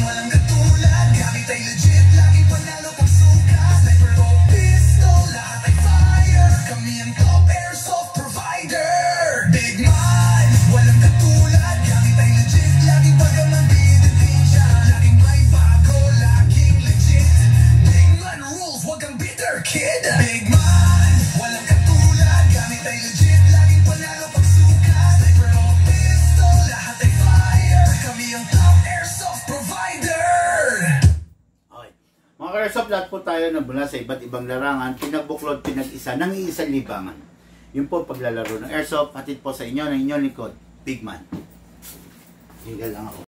Walang katulad, gamit ay legit, laging panalo pag suka. Sniper o pistol, lahat ay fire. Kami ang top airsoft provider. Big man, walang katulad, gamit ay legit, laging pagaman bidensya. Laging may bago, laging legit. Big man rules, wag kang bitter kid. Big man, walang katulad, gamit ay legit, laging panalo pag suka. Sniper o pistol, lahat ay fire. Kami ang top airsoft provider. Okay. Mga ka-airsoft, lahat po tayo nabula sa iba't ibang larangan, pinagbuklod, pinag-isa, ng iisang libangan. Yun po paglalaro ng airsoft, hatid po sa inyo ng inyong likod, Big Man. Hingal lang ako.